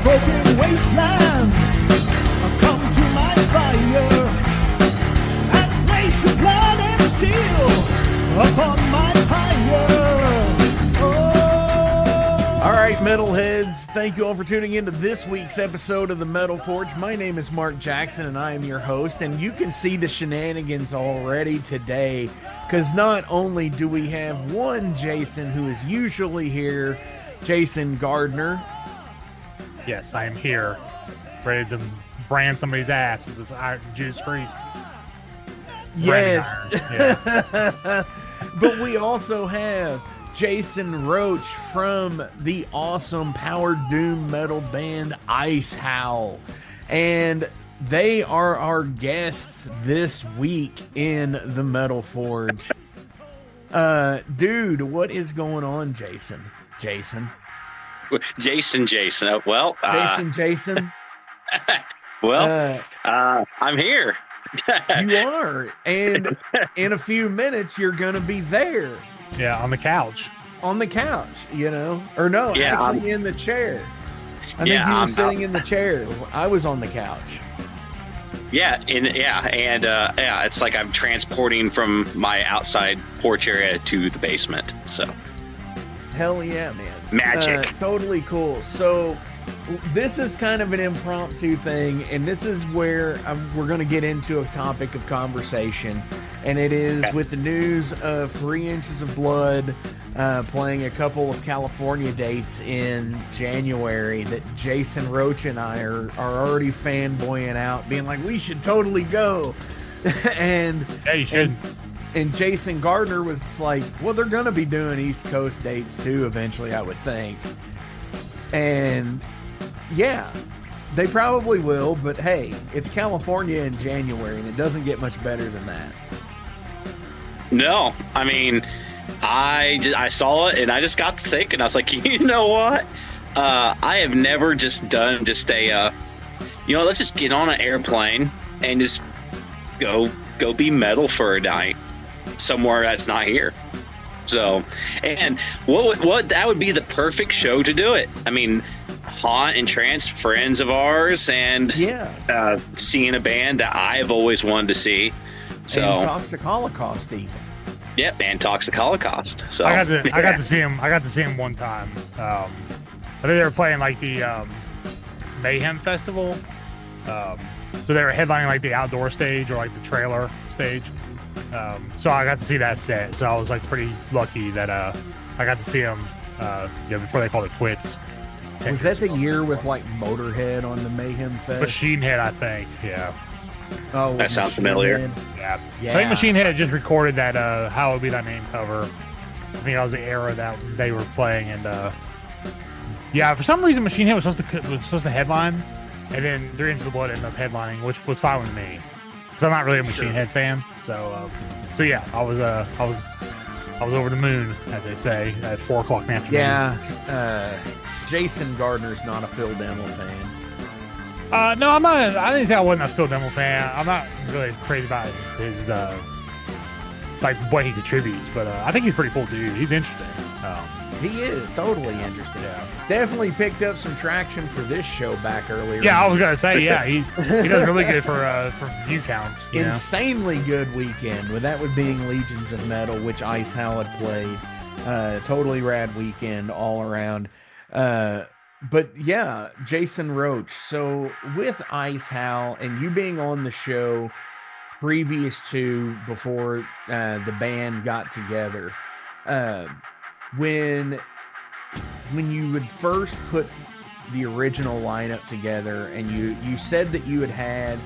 broken wasteland. Come to my fire and place your blood and steel upon my pyre. Oh. All right, metalheads, thank you all for tuning in to this week's episode of the Metal Forge. My name is Mark Jackson, and I am your host, and you can see the shenanigans already today, because not only do we have one Jason who is usually here, Jason Gardner. Yes, I am here, ready to brand somebody's ass with this juice priest. Yes. Yeah. But we also have Jason Roach from the awesome power doom metal band Ice Howl. And they are our guests this week in the Metal Forge. Dude, what is going on, Jason? Jason. Well, Jason. Well, I'm here. You are. And in a few minutes, you're going to be there. Yeah, on the couch. On the couch, you know? Or no, Yeah, actually in the chair. I think you were sitting in the chair. I was on the couch. Yeah, it's like I'm transporting from my outside porch area to the basement. So, Hell yeah, man. Magic. Totally cool. So this is kind of an impromptu thing, and this is where we're going to get into a topic of conversation, and it is with the news of 3 Inches of Blood playing a couple of California dates in January that Jason Roach and I are already fanboying out, being like, we should totally go. And Yeah, you should. And Jason Gardner was like, well, they're going to be doing East Coast dates too eventually, I would think. And yeah, they probably will, but hey, it's California in January, and it doesn't get much better than that. No, I mean, I saw it and I just got to thinking. I was like, you know what? I have never done a, let's just get on an airplane and just go be metal for a night somewhere that's not here. So, and what that would be the perfect show to do it. I mean, Haunt and Trance, friends of ours, and seeing a band that I've always wanted to see. So, and Toxic Holocaust even. Yep, and Toxic Holocaust. So I got to see him. I got to see him one time. I think they were playing like the Mayhem Festival. So they were headlining like the outdoor stage or like the trailer stage. So I got to see that set. So I was like pretty lucky that I got to see him before they called it quits. Was that the year with like Motorhead on the Mayhem Fest? Machine Head, I think. Yeah. Oh, that sounds familiar. Yeah. Yeah. I think Machine Head had just recorded that How Would Be Thy Name cover. I think that was the era that they were playing, and for some reason Machine Head was supposed to headline, and then 3 Inches of Blood ended up headlining, which was fine with me because I'm not really a Machine Head fan. So yeah, I was over the moon, as they say, at 4 o'clock in the afternoon. Yeah. Jason Gardner's not a Phil Demmel fan. No, I'm not. I didn't say I wasn't a Phil Demmel fan. I'm not really crazy about his like what he contributes, but I think he's a pretty cool dude. He's interesting. He is totally interesting. Yeah. Definitely picked up some traction for this show back earlier. Yeah, I was gonna say, yeah, he does really good for view counts. Insanely good weekend, with that being Legions of Metal, which Ice Howl had played. Totally rad weekend all around. But yeah, Jason Roach. So with Ice Howl and you being on the show before the band got together, when you would first put the original lineup together, and you said that you had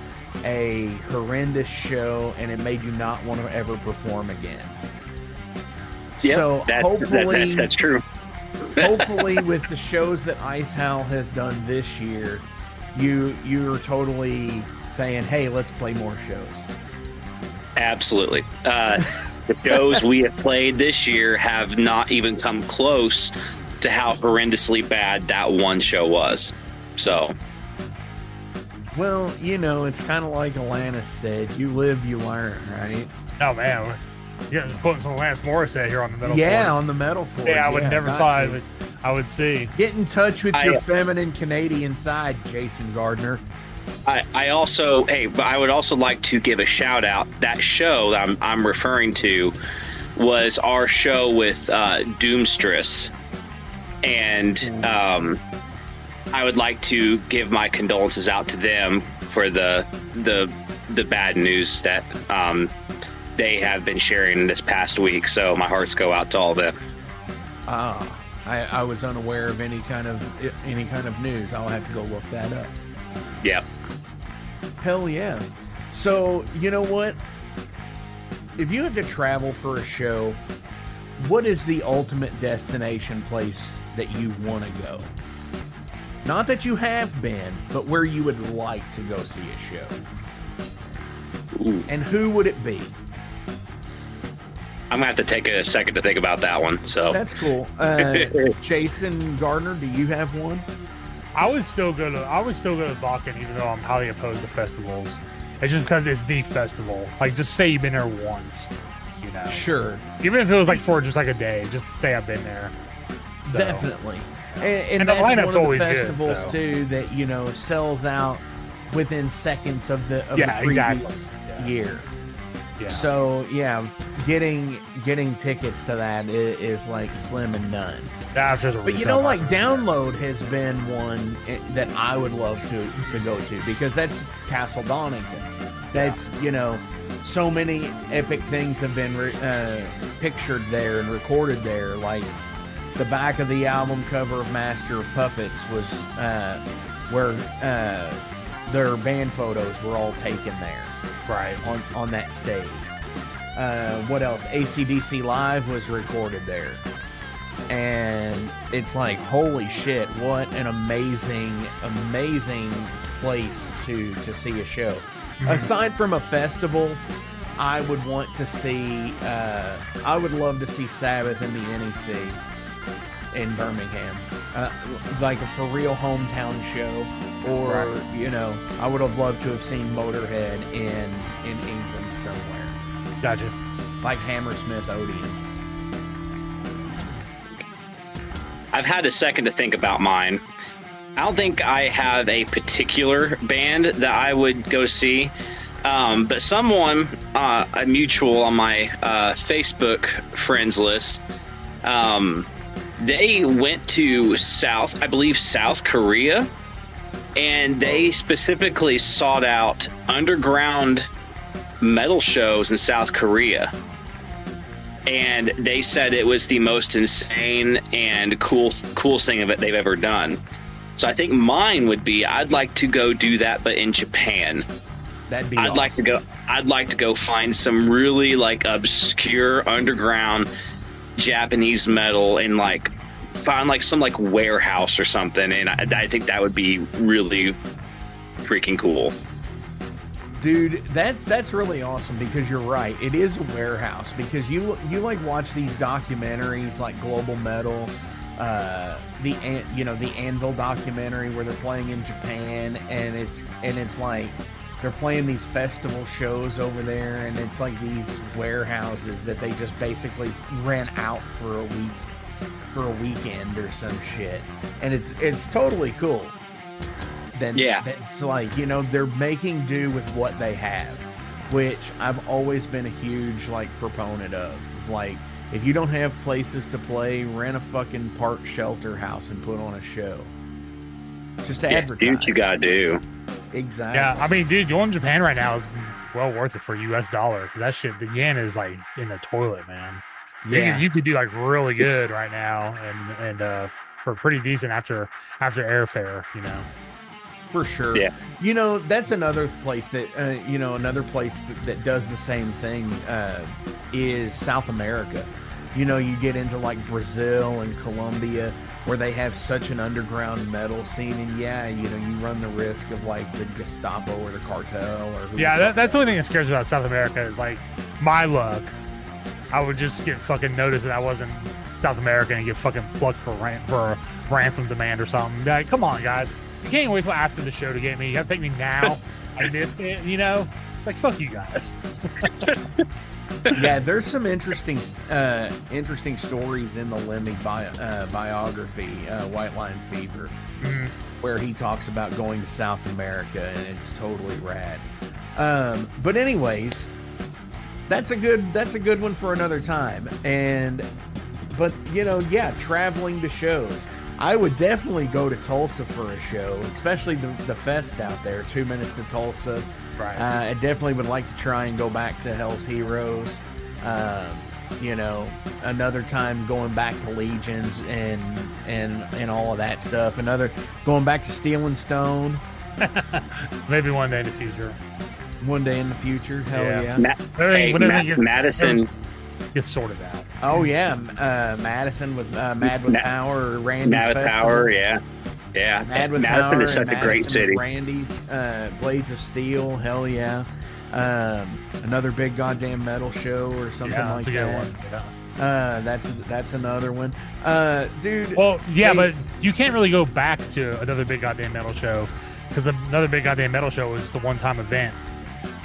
a horrendous show and it made you not want to ever perform again. Yep, so that's true. Hopefully with the shows that Ice Howl has done this year, you're totally saying, hey, let's play more shows. Absolutely. The shows we have played this year have not even come close to how horrendously bad that one show was. So, well, it's kind of like Alanis said, you live, you learn, right? Oh man, you're putting some Alanis Morissette here on the Metal Forge. Yeah, on the Metal Forge. Yeah, I would never thought I would see. Get in touch with your feminine Canadian side, Jason Gardner. I also, but I would also like to give a shout out. That show that I'm referring to was our show with Doomstress, and I would like to give my condolences out to them for the bad news that they have been sharing this past week. So my hearts go out to all of them. I was unaware of any kind of news. I'll have to go look that up. Yep. Hell yeah. So, you know what? If you had to travel for a show, what is the ultimate destination place that you want to go? Not that you have been, but where you would like to go see a show. Ooh. And who would it be? I'm gonna have to take a second to think about that one. So that's cool. Jason Gardner, do you have one? I would still go to Vakken, even though I'm highly opposed to festivals. It's just because it's the festival. Like, just say you've been there once, you know. Sure. Even if it was like for just like a day, just say I've been there. So. Definitely. And the that's lineup's one of the always festivals good, so. too that, you know, sells out within seconds of the previous year. Yeah. So yeah, getting tickets to that is like slim and none. But you know, like Download has been one that I would love to go to, because that's Castle Donington. That's you know, so many epic things have been pictured there and recorded there. Like the back of the album cover of Master of Puppets was where their band photos were all taken there. Right. On that stage. What else? AC/DC Live was recorded there. And it's like, holy shit, what an amazing place to see a show. Mm-hmm. Aside from a festival, I would want to see, I would love to see Sabbath in the NEC in Birmingham. Like a for real hometown show. Or, right. You know, I would have loved to have seen Motorhead in England somewhere. Gotcha. Like Hammersmith Odeon. I've had a second to think about mine. I don't think I have a particular band that I would go see. But someone, a mutual on my Facebook friends list, they went to South Korea. And they specifically sought out underground metal shows in South Korea. And they said it was the most insane and coolest thing of it they've ever done. So I think mine would be, I'd like to go do that, but in Japan. That'd be awesome. I'd like to go find some really like obscure underground Japanese metal and like find like some like warehouse or something, and I think that would be really freaking cool. Dude, that's really awesome, because you're right. It is a warehouse, because you like watch these documentaries like Global Metal, the Anvil documentary where they're playing in Japan, and it's like they're playing these festival shows over there, and it's like these warehouses that they just basically rent out for a weekend or some shit, and it's totally cool. Then yeah, it's like, you know, they're making do with what they have, which I've always been a huge like proponent of. Like, if you don't have places to play, rent a fucking park shelter house and put on a show. Just to advertise. Do what you gotta do. Exactly. Yeah, I mean, dude, going to Japan right now is well worth it for US dollar. That shit, the yen is like in the toilet, man. Yeah, you could do like really good right now, and for pretty decent after airfare, you know. For sure. Yeah. You know, that's another place that that does the same thing is South America. You know, you get into like Brazil and Colombia, where they have such an underground metal scene, and yeah, you know, you run the risk of like the Gestapo or the cartel or that's the only thing that scares me about South America is like my luck. I would just get fucking noticed that I wasn't South American and get fucking plucked for a ransom demand or something. Be like, come on, guys. You can't wait till after the show to get me. You have to take me now. I missed it, you know? It's like, fuck you guys. Yeah, there's some interesting stories in the Lemmy biography, White Line Fever, where he talks about going to South America, and it's totally rad. But anyways, that's a good one for another time. But traveling to shows. I would definitely go to Tulsa for a show, especially the fest out there, 2 Minutes to Tulsa. Right. I definitely would like to try and go back to Hell's Heroes. Another time going back to Legions and all of that stuff. Going back to Steel and Stone. Maybe one day in the future. One day in the future. Hell yeah. Madison gets sorted out. Oh yeah, Madison with Mad with Power, or Randy's Mad with Festival. Power, yeah. Mad with Madison Power is such a great city. Randy's Blades of Steel, hell yeah. Another big goddamn metal show or something like that's a good that. one. Yeah. That's another one, dude. Well, yeah, but you can't really go back to another big goddamn metal show because another big goddamn metal show is the one-time event.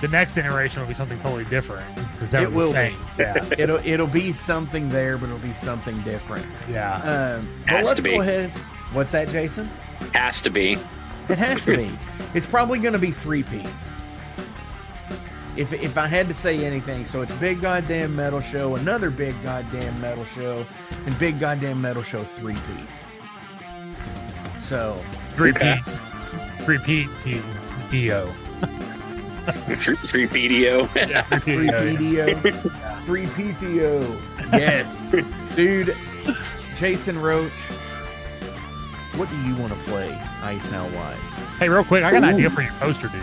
The next iteration will be something totally different. It will be. Yeah. It'll be something there, but it'll be something different. Yeah. But let's go ahead. What's that, Jason? Has to be. It has to be. It's probably going to be three-peat. If I had to say anything, so it's Big Goddamn Metal Show, another Big Goddamn Metal Show, and Big Goddamn Metal Show three-peat. So Three-peat to EO. Three PDO. Yeah, Free PDO. Free PTO. Yes. Dude, Jason Roach, what do you want to play Ice Howl wise? Hey, real quick, I got an idea for your poster, dude.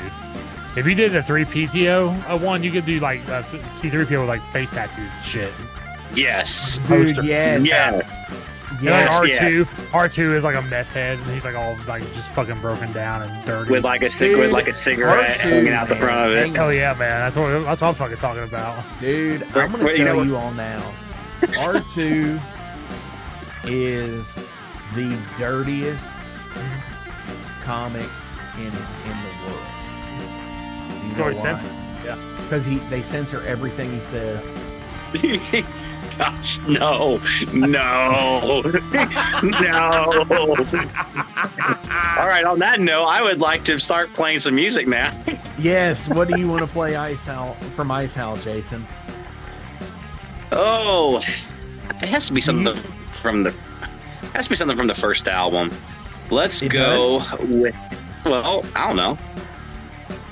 If you did a 3 PTO one, you could do like C3PO with like face tattoos and shit. Yes. Dude, Poster. yes. Yes. Yes. Like R2, yes. R2 is like a meth head, and he's like all like just fucking broken down and dirty. With like a cigarette R2, hanging out the man. front of it. Hell yeah, man! That's what I'm fucking talking about. Dude, I'm going to tell you all now. R2 is the dirtiest comic in the world. Do you know Already why? censored. Yeah. Because they censor everything he says. Gosh, no. No. All right, on that note, I would like to start playing some music now. Yes, what do you want to play Ice Howl from Ice Howl, Jason? Oh, it has to be something from the first album. Let's go with. Well, I don't know.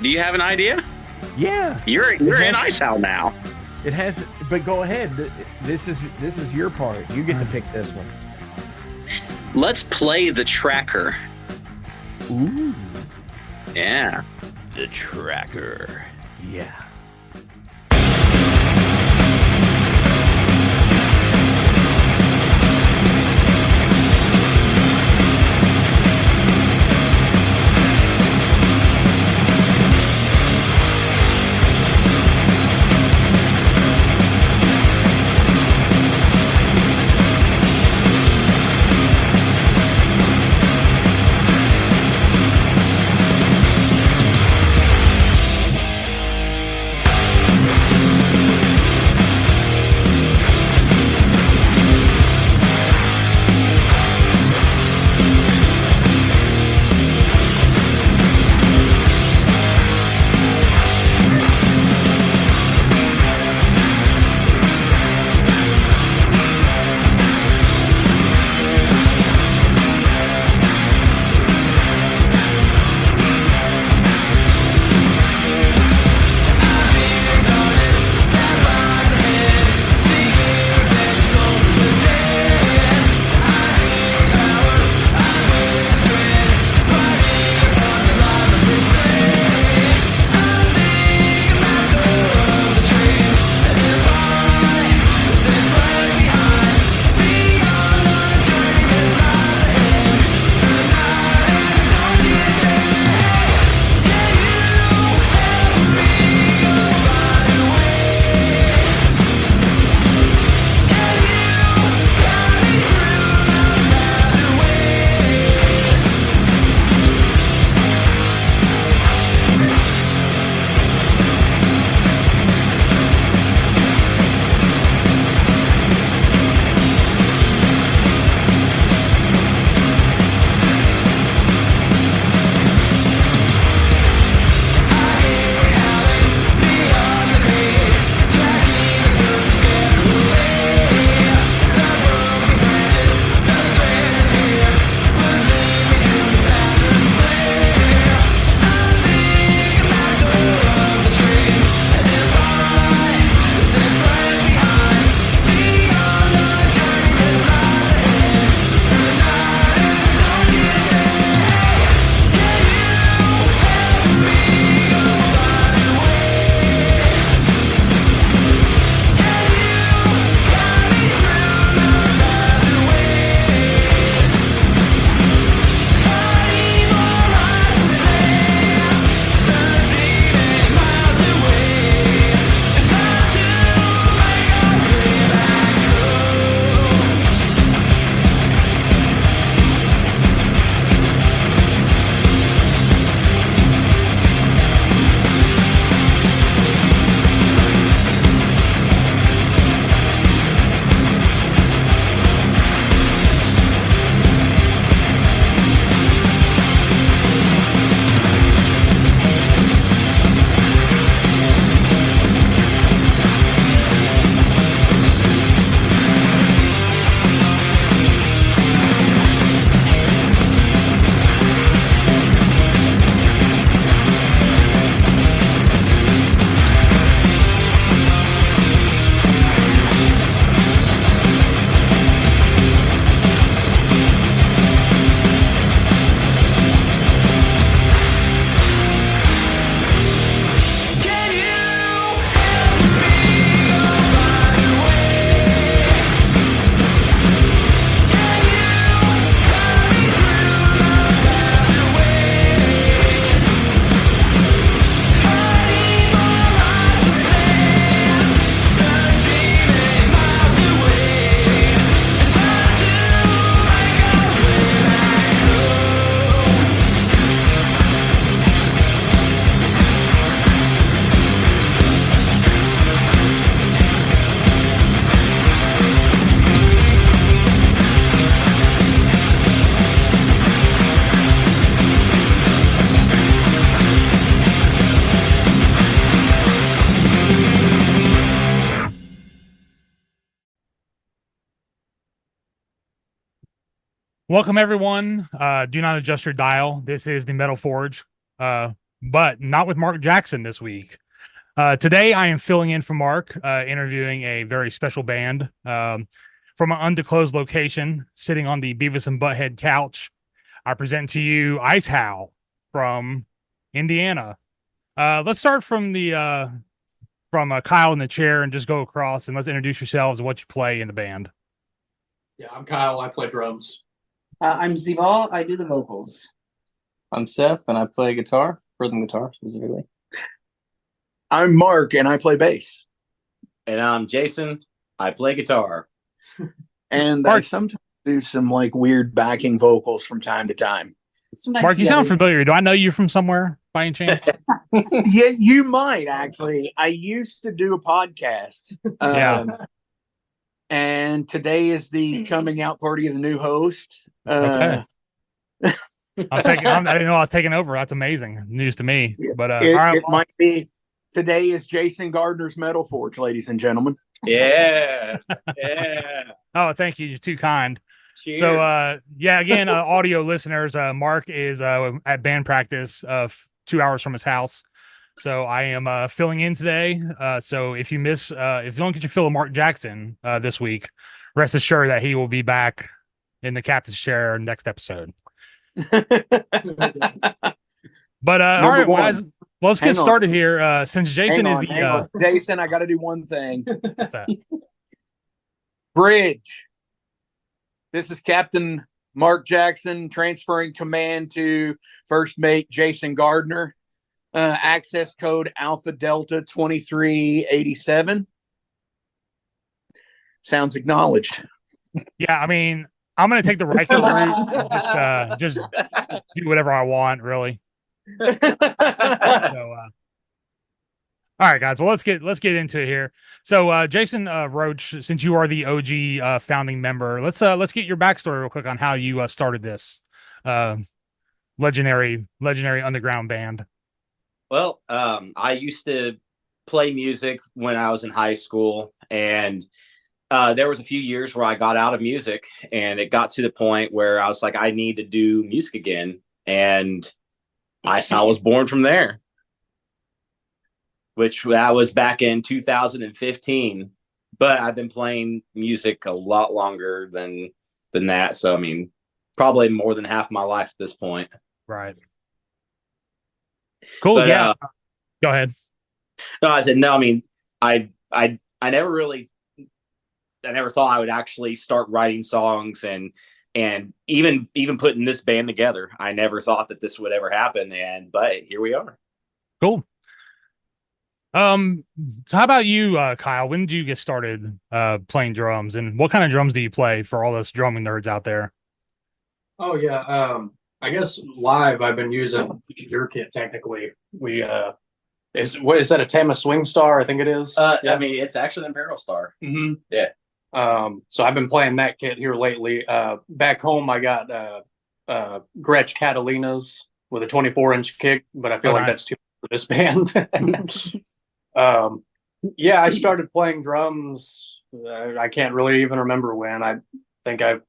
Do you have an idea? Yeah, You're in Ice Howl now. it has. But go ahead. This is your part. You get to pick this one. Let's play the tracker. Ooh, Yeah. the tracker. Yeah. Welcome, everyone. Do not adjust your dial. This is the Metal Forge, but not with Mark Jackson this week. Today, I am filling in for Mark, interviewing a very special band from an undisclosed location, sitting on the Beavis and Butthead couch. I present to you Ice Howl from Indiana. Let's start from Kyle in the chair and just go across, and let's introduce yourselves and what you play in the band. Yeah, I'm Kyle. I play drums. I'm Zival. I do the vocals. I'm Seth, and I play guitar, rhythm guitar specifically. I'm Mark, and I play bass. And I'm Jason. I play guitar. And I sometimes do some like weird backing vocals from time to time. Mark, you sound familiar. Do I know you from somewhere by any chance? Yeah, you might actually. I used to do a podcast. Yeah. And today is the coming out party of the new host. Okay. I didn't know I was taking over. That's amazing news to me. But it might be. Today is Jason Gardner's Metal Forge, ladies and gentlemen. Yeah. Oh, thank you. You're too kind. Cheers. So, again, audio listeners, Mark is at band practice 2 hours from his house. So I am filling in today. So if you don't get your fill of Mark Jackson this week, rest assured that he will be back in the captain's chair next episode. But all right, guys, let's get started here. Since Jason is the Jason, I got to do one thing. What's that? Bridge. This is Captain Mark Jackson transferring command to first mate Jason Gardner. Access code Alpha Delta 2387. Sounds acknowledged. Yeah, I mean, I'm gonna take the Riker route. Just do whatever I want, really. So, all right, guys. Well, let's get into it here. So, Jason Roach, since you are the OG founding member, let's get your backstory real quick on how you started this legendary underground band. Well, I used to play music when I was in high school, and there was a few years where I got out of music, and it got to the point where I was like, I need to do music again, and Ice Howl was born from there, which that was back in 2015. But I've been playing music a lot longer than that, so I mean, probably more than half my life at this point. Right. Cool. But, go ahead. No, I said no. I mean, I never thought I would actually start writing songs and even putting this band together. I never thought that this would ever happen, but here we are. Cool. So how about you, Kyle? When did you get started playing drums, and what kind of drums do you play for all us drumming nerds out there? Oh yeah. I guess live I've been using your kit technically. We is that a Tama Swing Star? I think it is. I mean, it's actually an Imperial Star. Mm-hmm. Yeah. So I've been playing that kit here lately. Back home I got Gretsch Catalinas with a 24-inch kick, but I feel like that's too much for this band. I started playing drums. I can't really even remember when. I think I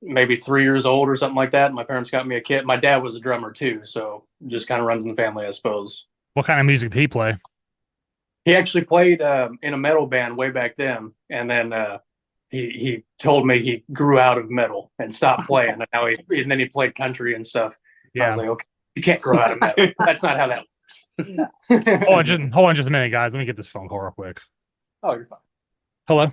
maybe 3 years old or something like that. My parents got me a kit. My dad was a drummer too, so just kind of runs in the family, I suppose. What kind of music did he play? He actually played in a metal band way back then, and then he told me he grew out of metal and stopped playing, and then he played country and stuff. Yeah. I was like, okay, you can't grow out of metal. That's not how that works. Hold on just a minute, guys. Let me get this phone call real quick. Oh, you're fine. Hello.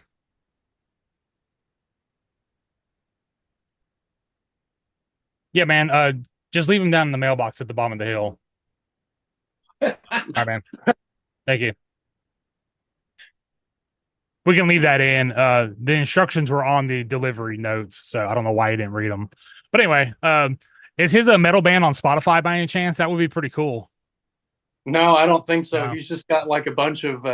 Yeah, man. Just leave him down in the mailbox at the bottom of the hill. All right, man. Thank you. We can leave that in. The instructions were on the delivery notes, so I don't know why you didn't read them. But anyway, is his a metal band on Spotify by any chance? That would be pretty cool. No, I don't think so. No. He's just got like a bunch of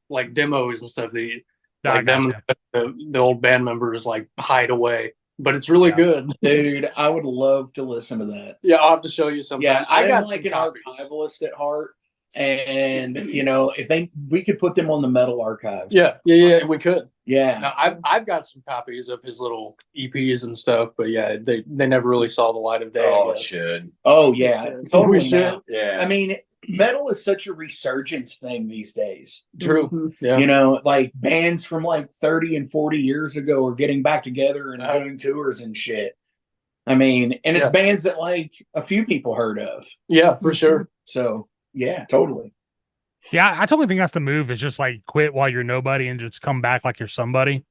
like demos and stuff that the old band members like hide away. But it's really good. Dude, I would love to listen to that. Yeah, I'll have to show you something. Yeah, I got like an copies. archivalist at heart. and if we could put them on the metal archives. Yeah, we could. Yeah. Now, I've got some copies of his little EPs and stuff, but yeah, they never really saw the light of day. Oh, it should. Oh yeah, totally. We should. Yeah. I mean, metal is such a resurgence thing these days. True. Yeah. Like bands from like 30 and 40 years ago are getting back together and doing tours and shit. I mean, and it's bands that like a few people heard of. Yeah, for sure. So yeah, totally. Yeah, I totally think that's the move. Is just like quit while you're nobody and just come back like you're somebody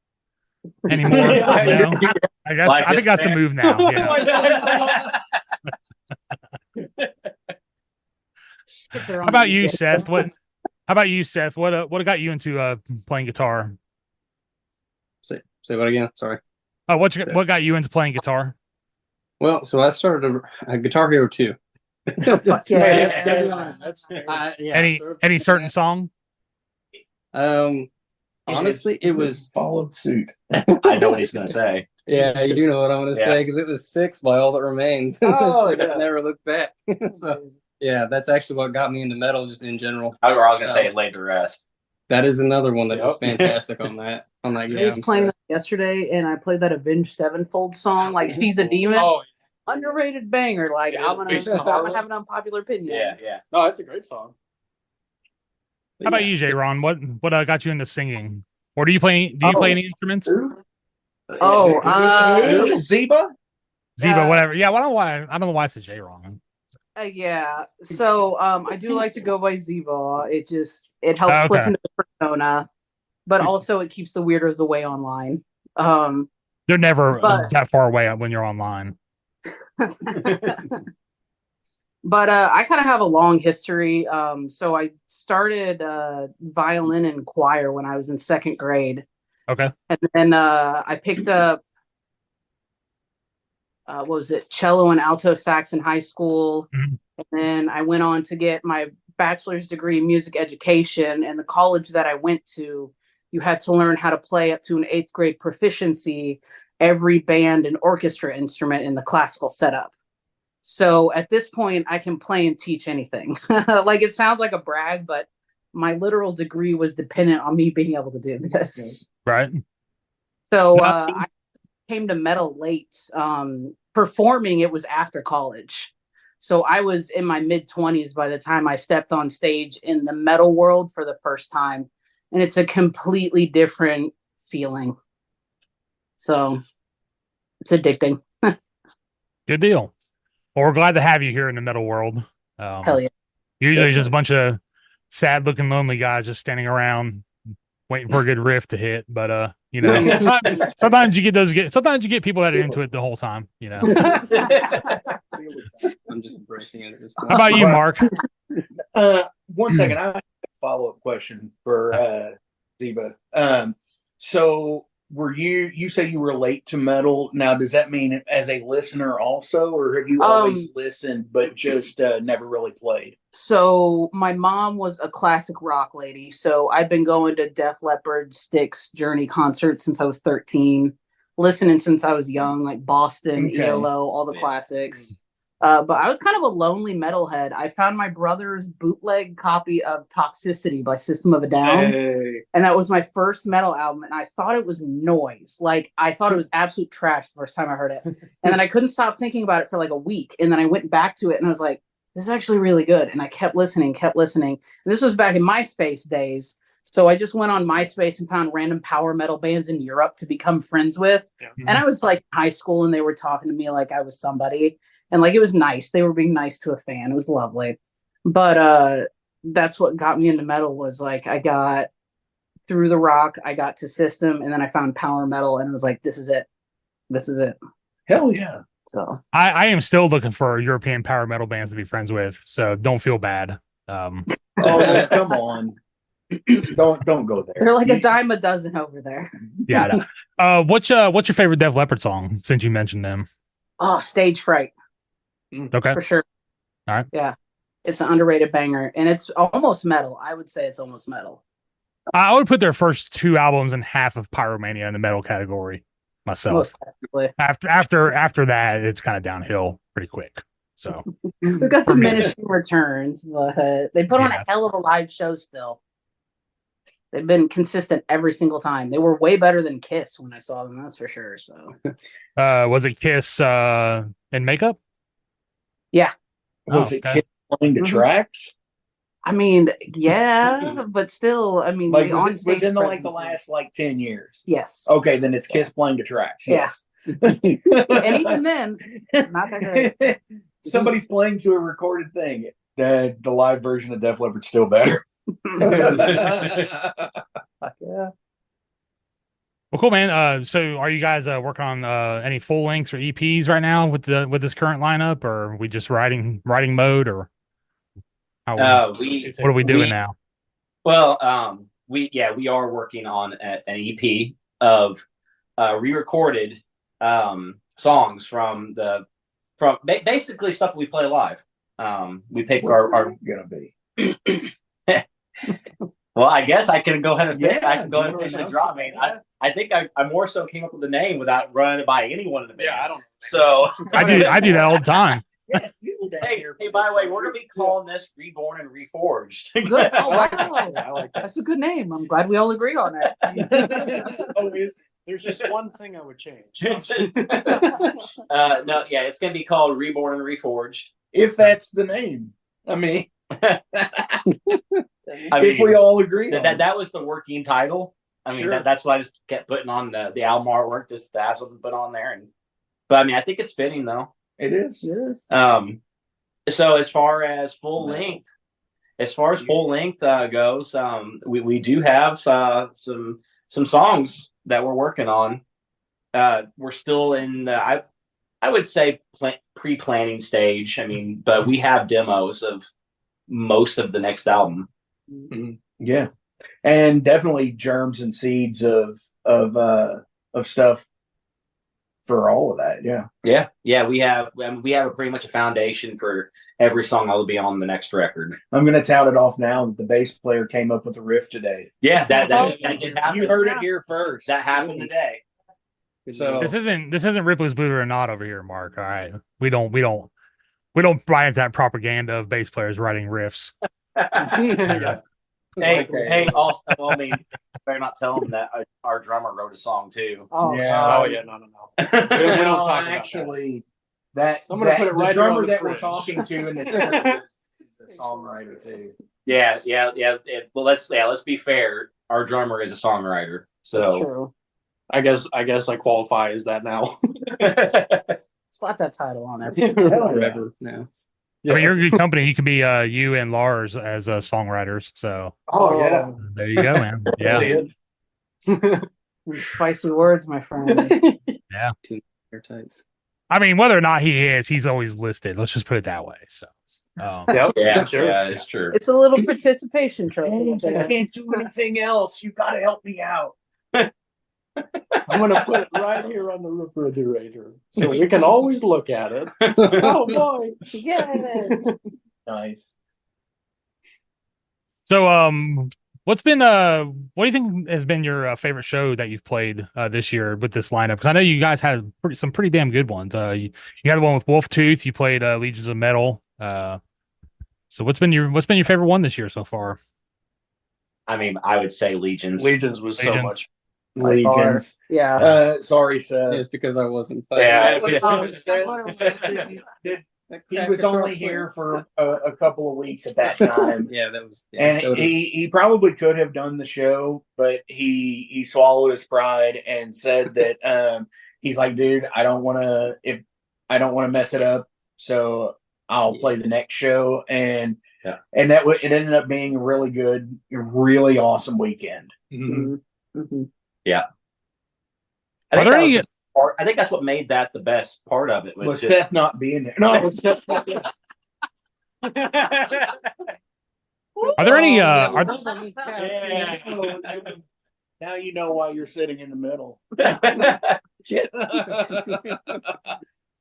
anymore. I think that's the move now. How about you, Seth? What got you into playing guitar? Say what again? Sorry. Oh, what got you into playing guitar? Well, so I started a Guitar Hero 2. Any certain song? Honestly, it was followed suit. I know what he's going to say. Yeah, you do know what I'm going to say because it was 6 by All That Remains. I never looked back. So yeah, that's actually what got me into metal, just in general. I was going to say it laid to rest. That is another one that was fantastic on that game. I was playing that yesterday, and I played that Avenged Sevenfold song, like "She's a Demon." Underrated banger. Like I'm gonna have an unpopular opinion. Yeah. No, it's a great song. How about you, Jay Ron? What got you into singing? Or do you play any instruments? Zeba, whatever. Yeah, I don't know why I said Jay Ron. Yeah. So I do like to go by Ziva. It helps slip into the persona, but also it keeps the weirdos away online. They're never that far away when you're online. But I kind of have a long history. So I started violin and choir when I was in 2nd grade. Okay. And then I picked up cello and alto sax in high school. Mm-hmm. And then I went on to get my bachelor's degree in music education. And the college that I went to, you had to learn how to play up to an 8th grade proficiency every band and orchestra instrument in the classical setup. So at this point, I can play and teach anything. Like, it sounds like a brag, but my literal degree was dependent on me being able to do this. Right. So I came to metal late. Performing, it was after college. So I was in my mid-20s by the time I stepped on stage in the metal world for the first time. And it's a completely different feeling. So it's addicting. Good deal. Well, we're glad to have you here in the metal world. Hell yeah. Usually just a bunch of sad looking, lonely guys just standing around waiting for a good riff to hit. But, sometimes you get people that are into it the whole time, I'm just embracing it at this point. How about you, Mark? 1 second. I have a follow-up question for Zeba. So you said you were late to metal. Now, does that mean as a listener also, or have you always listened but just never really played? So my mom was a classic rock lady. So I've been going to Def Leppard, Styx, Journey concerts since I was 13, listening since I was young, like Boston, ELO, all the classics. But I was kind of a lonely metalhead. I found my brother's bootleg copy of Toxicity by System of a Down. And that was my first metal album. And I thought it was noise. Like, I thought it was absolute trash the first time I heard it. And then I couldn't stop thinking about it for like a week. And then I went back to it and I was like, this is actually really good. And I kept listening. And this was back in MySpace days. So I just went on MySpace and found random power metal bands in Europe to become friends with. Yeah. And I was like high school and they were talking to me like I was somebody. And like, it was nice. They were being nice to a fan. It was lovely. But that's what got me into metal, was like, I got through the rock, I got to System, and then I found power metal and it was like, this is it. Hell yeah. So I am still looking for European power metal bands to be friends with. So don't feel bad. Oh, come on. Don't go there. They're like a dime a dozen over there. Yeah. I know. What's your favorite Def Leppard song, since you mentioned them? Oh, Stage Fright. Okay. For sure. All right. Yeah. It's an underrated banger. And it's almost metal. I would say it's almost metal. I would put their first 2 albums and half of Pyromania in the metal category myself. Most definitely. After that, it's kind of downhill pretty quick. So We've got diminishing returns, but they put on a hell of a live show still. They've been consistent every single time. They were way better than Kiss when I saw them, that's for sure. So was it Kiss in makeup? Yeah. Was it Kiss playing the tracks? I mean, yeah, but still, I mean, like the on-stage within the last 10 years. Yes. Okay, then it's Kiss playing the tracks. Yes. And even then, not that great. Somebody's playing to a recorded thing. The live version of Def Leppard's still better. Yeah. Well, cool, man. So are you guys working on any full lengths or EPs right now with this current lineup, or are we just writing mode, or what are we doing now? Well, we are working on an EP of re-recorded songs from basically stuff we play live. We pick our gonna be. Well, I guess I can go ahead and officially drop. I think I more so came up with the name without running it by anyone in the band. Yeah, I don't know. So I do that all the time. Hey, by the way, we're gonna be calling this Reborn and Reforged. Good. Oh, wow. I like that. That's a good name. I'm glad we all agree on that. There's just one thing I would change. No, it's gonna be called Reborn and Reforged. If that's the name, I mean, if we all agree that was the working title. I mean, that's why I just kept putting on the album artwork just to have something put on there. But I mean, I think it's fitting though. It is. Yes. So as far as full length goes, we do have some songs that we're working on. We're still in I would say pre-planning stage. I mean, but we have demos of most of the next album. Mm-hmm. Yeah, and definitely germs and seeds of stuff for all of that. Yeah. We have pretty much a foundation for every song that will be on the next record. I'm going to tout it off now that the bass player came up with the riff today. Yeah, that did happen. You heard it here first. That happened today. So this isn't Ripley's Believe It or Not over here, Mark. All right, we don't buy into that propaganda of bass players writing riffs. Hey, also, I mean, better not tell them that our drummer wrote a song too. Oh yeah, no. We don't talk about actually that. I'm gonna put it right. The drummer that we're talking to in this is the songwriter too. Yeah. Well, let's be fair. Our drummer is a songwriter, so. That's true. I guess I qualify as that now. Slap that title on there. Forever now. I mean, you're a good company. You could be you and Lars as songwriters. So. Oh yeah. There you go, man. Yeah. See it. Spicy words, my friend. Yeah. Airtights. I mean, whether or not he is, he's always listed. Let's just put it that way. So. Yeah, sure. Yeah, it's true. It's a little participation trophy. I can't do anything else. You got to help me out. I'm going to put it right here on the refrigerator so we can always look at it. Oh, boy. Yeah. Nice. So, what do you think has been your favorite show that you've played this year with this lineup? Because I know you guys had some pretty damn good ones. You had the one with Wolf Tooth. You played Legions of Metal. So what's been your favorite one this year so far? I mean, I would say Legions. Legions was so much. Legions. Yeah. Sorry, Seth. It's because I wasn't. Yeah. He was only here for a couple of weeks at that time. Yeah, that was. And he probably could have done the show, but he swallowed his pride and said that he's like, dude, I don't want to mess it up, so I'll play the next show. And it ended up being a really good, really awesome weekend. Mm-hmm. Mm-hmm. Yeah. I think that's what made that the best part of it. Was Steph not being there? No, Steph not being there. Are there any? Now you know why you're sitting in the middle.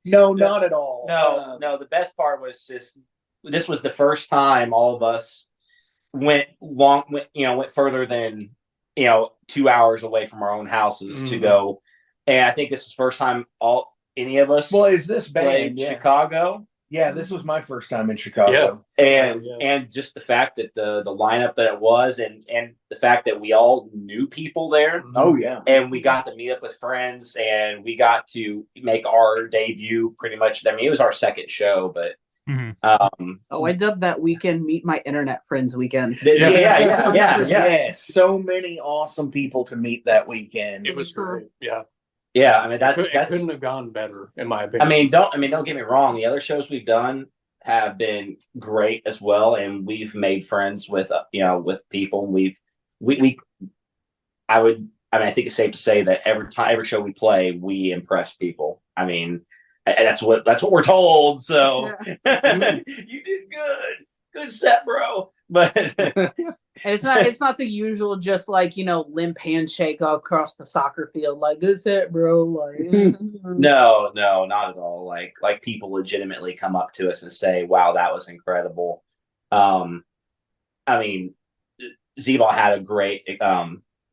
No, not at all. No. The best part was just this was the first time all of us went further than 2 hours away from our own houses to go. And I think this is the first time any of us is this band played Chicago. Yeah, this was my first time in Chicago. And just the fact that the lineup that it was, and the fact that we all knew people there. Oh yeah, and we got to meet up with friends, and we got to make our debut pretty much. I mean, it was our second show, but I dubbed that weekend "Meet My Internet Friends" weekend. Yeah. So many awesome people to meet that weekend. It was great. Yeah. Yeah, I mean that couldn't have gone better, in my opinion. Don't get me wrong. The other shows we've done have been great as well, and we've made friends with with people. I think it's safe to say that every show we play, we impress people. I mean, that's what we're told. So you did good set, bro. But and it's not the usual just like limp handshake across the soccer field like good set, bro. Like no, not at all. Like people legitimately come up to us and say, "Wow, that was incredible." I mean, Z-Ball had a great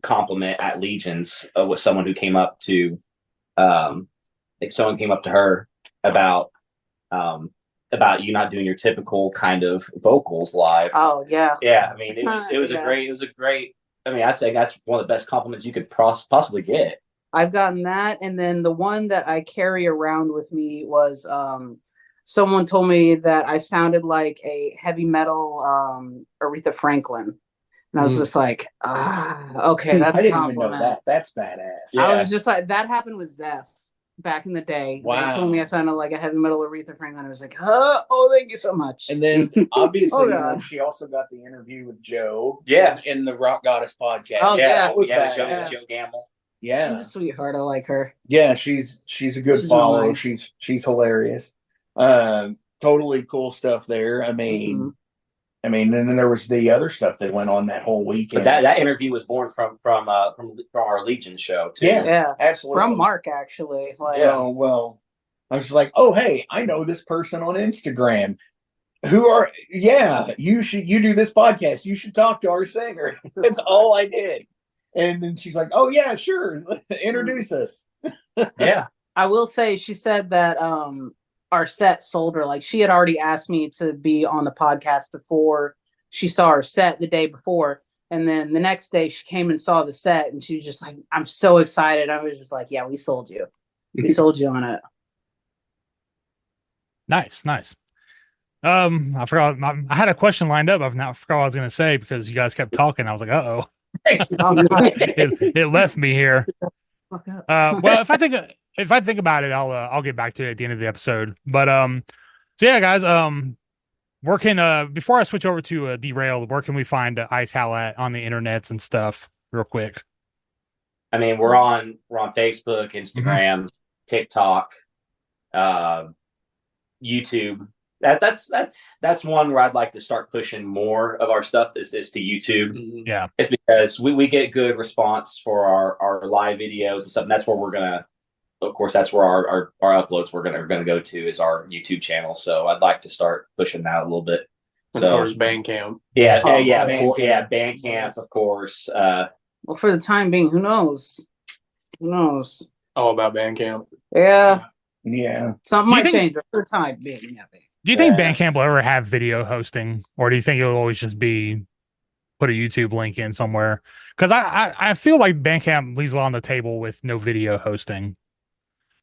compliment at Legions with someone who came up to her about you not doing your typical kind of vocals live. Oh yeah. Yeah, I mean it was a great I mean, I think that's one of the best compliments you could possibly get. I've gotten that, and then the one that I carry around with me was someone told me that I sounded like a heavy metal Aretha Franklin. And I was just like, okay, that's I a didn't compliment. even know that. That's badass. I was just like, that happened with Zeph back in the day. Wow. They told me I sounded like a heavy metal Aretha Franklin. I was like, oh, thank you so much. And then obviously God. she also got the interview with Joe. Yeah. In the Rock Goddess podcast. Oh, yeah. That was Joe Gamble. Yeah. She's a sweetheart. I like her. Yeah, she's a good follow. Real nice. She's hilarious. Totally cool stuff there. I mean, and then there was the other stuff that went on that whole weekend. But that interview was born from our Legion show too. Yeah, absolutely. From Mark, actually. Like, Oh, well, I was just like, oh, hey, I know this person on Instagram. You do this podcast. You should talk to our singer. That's all I did. And then she's like, oh yeah, sure. Introduce us. Yeah. I will say she said that our set sold her. Like, she had already asked me to be on the podcast before she saw our set the day before. And then the next day she came and saw the set and she was just like, I'm so excited. I was just like, yeah, we sold you. We sold you on it. Nice. I forgot. I had a question lined up. I forgot what I was going to say because you guys kept talking. I was like, uh-oh. It left me here. Well, if I think about it, I'll get back to it at the end of the episode. But so yeah, guys, where can before I switch over to Derailed, where can we find Ice Howl at on the internets and stuff, real quick? I mean, we're on Facebook, Instagram, TikTok, YouTube. That's one where I'd like to start pushing more of our stuff is to YouTube. Yeah, it's because we get good response for our live videos and stuff. And that's where we're gonna, of course, that's where our uploads we're gonna go to is our YouTube channel. So I'd like to start pushing that a little bit. So, of course, Bandcamp. Bandcamp, of course. Well, for the time being, who knows? All about Bandcamp. Yeah. Something might change, but for the time being, Do you think Bandcamp will ever have video hosting, or do you think it'll always just be put a YouTube link in somewhere? Because I feel like Bandcamp leaves a lot on the table with no video hosting.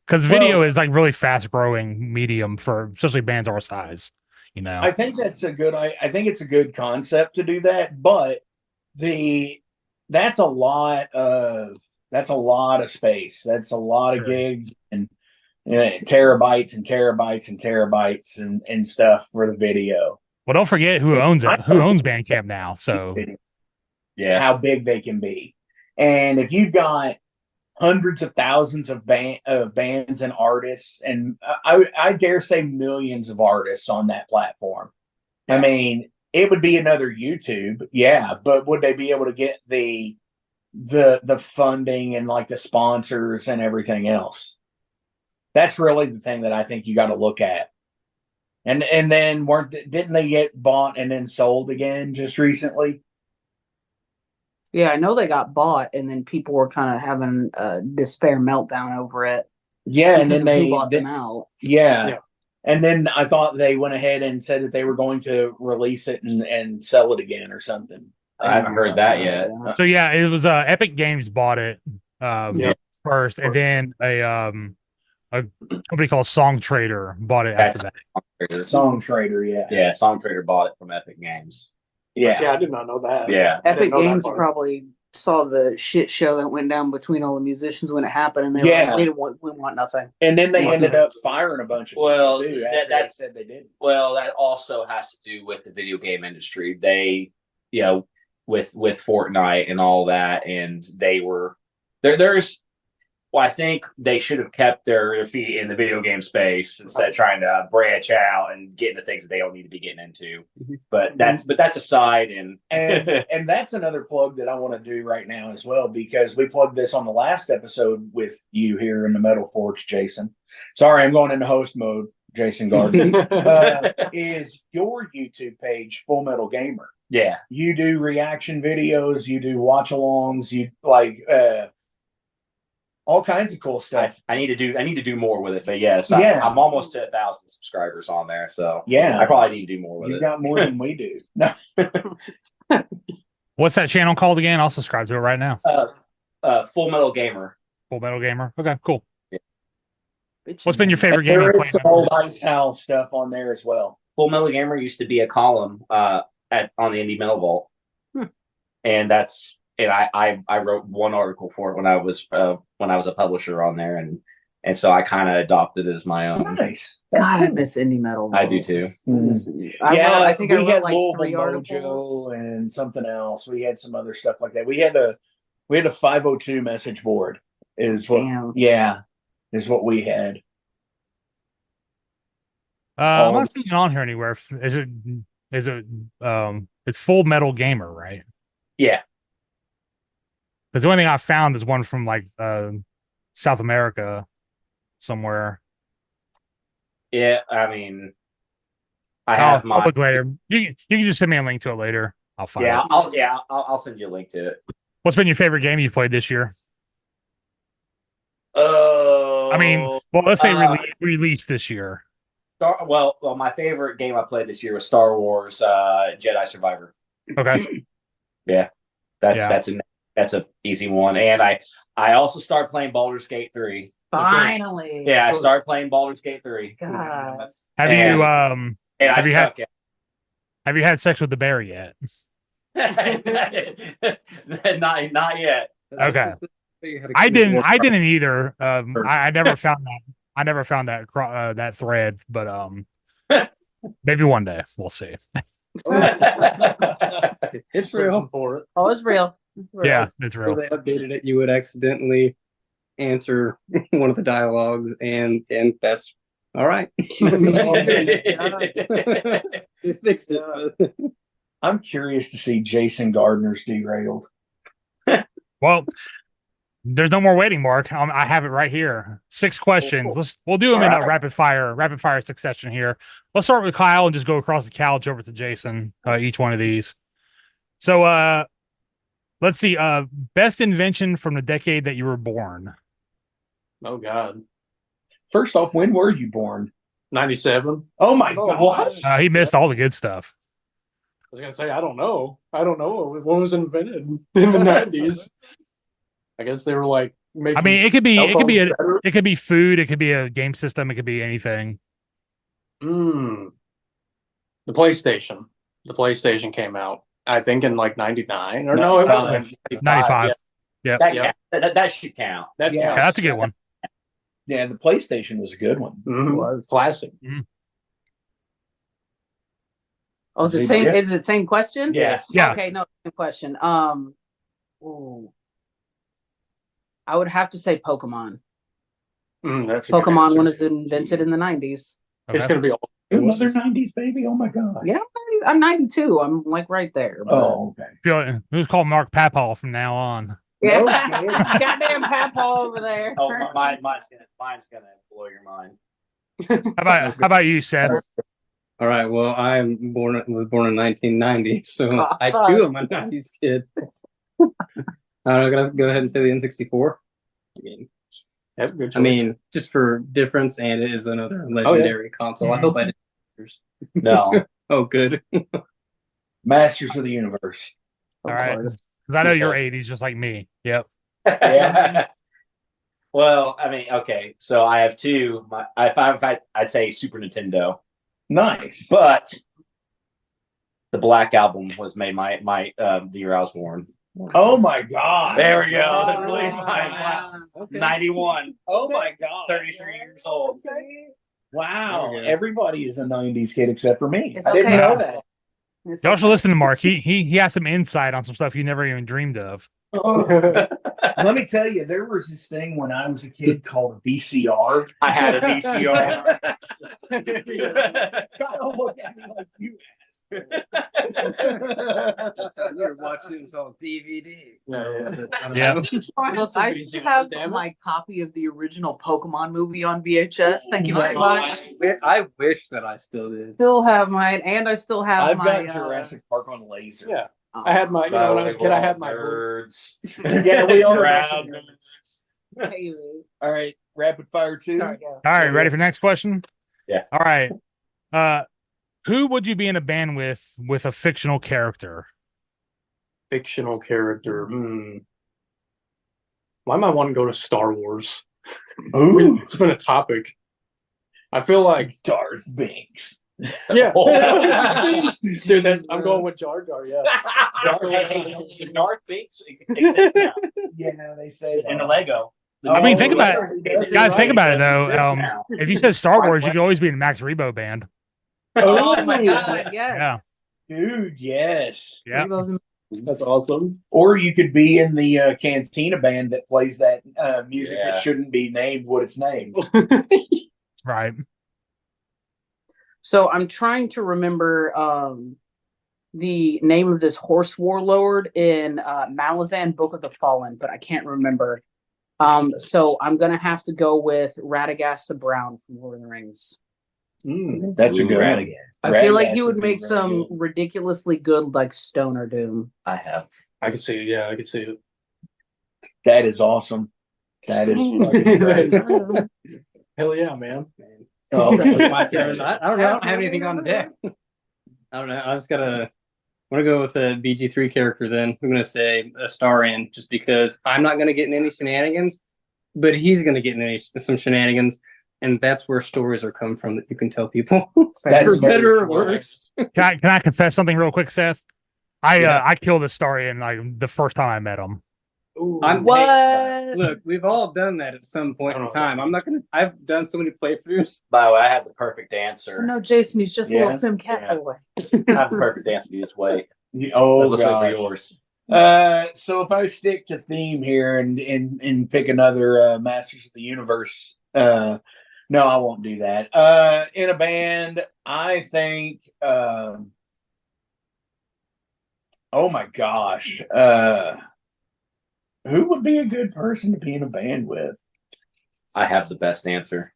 Because video is like really fast growing medium for especially bands our size. I think that's I think it's a good concept to do that, but that's a lot of space. That's a lot of gigs and terabytes and terabytes and terabytes and stuff for the video. Well, don't forget who owns it. Who owns Bandcamp now? So how big they can be. And if you've got hundreds of thousands of bands and artists, and I dare say millions of artists on that platform. I mean, it would be another YouTube, but would they be able to get the funding and like the sponsors and everything else? That's really the thing that I think you got to look at. And then didn't they get bought and then sold again just recently? Yeah, I know they got bought, and then people were kind of having a despair meltdown over it. Yeah, and then they bought them out. Yeah. And then I thought they went ahead and said that they were going to release it and sell it again or something. I haven't heard that yet. So yeah, it was Epic Games bought it first, and then a company called Song Trader bought it after that. Song Trader, yeah. Yeah, Song Trader bought it from Epic Games. Yeah, I did not know that. Yeah. Epic Games probably saw the shit show that went down between all the musicians when it happened, and they were like, we want nothing. And then they ended up firing a bunch of people too. That said they did. Well, that also has to do with the video game industry. They, with Fortnite and all that, and they were there's. Well, I think they should have kept their feet in the video game space instead of trying to branch out and get into things that they don't need to be getting into. But that's aside, and that's another plug that I want to do right now as well, because we plugged this on the last episode with you here in the Metal Forge, Jason. Sorry, I'm going into host mode, Jason Gardner. Is your YouTube page Full Metal Gamer? Yeah, you do reaction videos, you do watch-alongs, you like. All kinds of cool stuff. I need to do more with it, but yes, I'm almost to 1,000 subscribers on there, so yeah, I probably need to do more with it. You got more than we do. No. What's that channel called again? I'll subscribe to it right now. Full Metal Gamer. Full Metal Gamer. Okay, cool. Yeah. What's been your favorite game? There is some old Ice Howl stuff on there as well. Full Metal Gamer used to be a column on the Indie Metal Vault, and that's. And I wrote one article for it when I was a publisher on there, and so I kind of adopted it as my own. Nice. God, I miss indie metal. I do too. I think I wrote like Louisville 3 articles and something else. We had some other stuff like that. We had a 502 message board. Is what? Damn. Is what we had. I'm not seeing it on here anywhere. Is it? It's Full Metal Gamer, right? Yeah. Because the only thing I found is one from like South America somewhere. Yeah, I mean, I'll look later. You can just send me a link to it later. I'll find it. I'll send you a link to it. What's been your favorite game you played this year? Let's say released this year. My favorite game I played this year was Star Wars Jedi Survivor. Okay. Yeah, that's a easy one, and I also started playing Baldur's Gate 3. Finally, I started playing Baldur's Gate 3. God. Have you had sex with the bear yet? Not yet. Okay. I didn't either. I never found that. I never found that thread, but maybe one day we'll see. It's real. Oh, it's real. Yeah, it's real. If they updated it, you would accidentally answer one of the dialogues, and that's all right. You fixed it. I'm curious to see Jason Gardner's Derailed. Well, there's no more waiting, Mark. I have it right here. 6 questions. We'll do them in a rapid fire succession here. Let's start with Kyle and just go across the couch over to Jason. Each one of these. So, let's see. Best invention from the decade that you were born. Oh God. First off, when were you born? 97. Oh my gosh. He missed all the good stuff. I was gonna say I don't know what was invented in the 90s. I guess they were like making. I mean, it could be food, it could be a game system, it could be anything. The PlayStation. The PlayStation came out, I think, in like 99 or no, it was 95. Yeah. That should count. Yeah, that's a good one. Yeah, the PlayStation was a good one. Mm-hmm. It was classic. Mm-hmm. Oh, is it same? Is it same question? Yes. Yeah. Okay, no same question. Ooh. I would have to say Pokemon. That's Pokemon was invented in the 90s. Okay. It's gonna be all another 90s baby. Oh my god. Yeah, I'm 92. I'm like right there. But... Oh, okay. Who's called Mark Papal from now on? Yeah. Goddamn Papal over there. Oh, mine's gonna blow your mind. How about you, Seth? All right. Well, I was born in 1990, so I too am a 90s kid. I'm gonna go ahead and say the N64. I mean, Yep, good choice. I mean, just for difference, and it is another legendary console. I hope I didn't. No. Oh, good. Masters of the Universe. All right. 'Cause I know you're 80s just like me. Yep. Yeah. Well, I mean, okay. So I have two. I'd say Super Nintendo. Nice. But the Black Album was made the year I was born. Oh my God. There we go. The Blue Wow. 91. Oh my God. 33 years old. Wow. Everybody is a 90s kid except for me. It's I didn't okay. know that. Y'all should listen to Mark. He has some insight on some stuff you never even dreamed of. Let me tell you, there was this thing when I was a kid called a VCR. I had a VCR. Don't look at me like you asked. You're watching this on DVD. Yeah. Look, I still have my copy of the original Pokemon movie on VHS. Thank you very much. I wish that I still did. Still have mine, and I still have I've my got Jurassic Park on laser. Yeah. I had my, when I was a kid, I had my birds. Yeah, we all Brown All right, rapid fire 2. Sorry, go. All right, ready for the next question? Yeah. All right. Who would you be in a band with a fictional character? fictional character. Why am I wanting to go to Star Wars? Ooh. It's been a topic. I feel like Darth Binks. Yeah. Dude, I'm going with Jar Jar, yeah. Darth Binks exists now. Yeah, they say that. In the Lego. I mean, think about it. Guys, think about it, though. Now. If you said Star Wars, you could always be in the Max Rebo band. Oh my god, yes. Dude, yes. Yeah. That's awesome. Or you could be in the Cantina band that plays that music Yeah. that shouldn't be named what it's named. Right. So I'm trying to remember the name of this horse warlord in Malazan Book of the Fallen, but I can't remember. So I'm gonna have to go with Radagast the Brown from Lord of the Rings. That's a good one. I feel like he would make some ridiculously good like stoner doom. I could see it, yeah, I could see it. That is awesome. That is fucking great. Hell yeah, man. Oh, my turn. I don't know. I don't have anything on the deck. I don't know. I just gotta. I'm gonna go with a BG3 character. Then I'm gonna say a star in, just because I'm not gonna get in any shenanigans, but he's gonna get in some shenanigans, and that's where stories are coming from that you can tell people. That's for better or worse. Can I confess something real quick, Seth? I killed a story in like the first time I met him. What? Look, we've all done that at some point in time. I'm not gonna. I've done so many playthroughs. By the way, I have the perfect answer. No, Jason, he's just a little femme cat boy. I have the perfect answer. You just wait. Oh, Let's wait gosh. for yours. So if I stick to theme here and pick another Masters of the Universe, no, I won't do that. In a band, I think. Oh my gosh, who would be a good person to be in a band with? I have the best answer.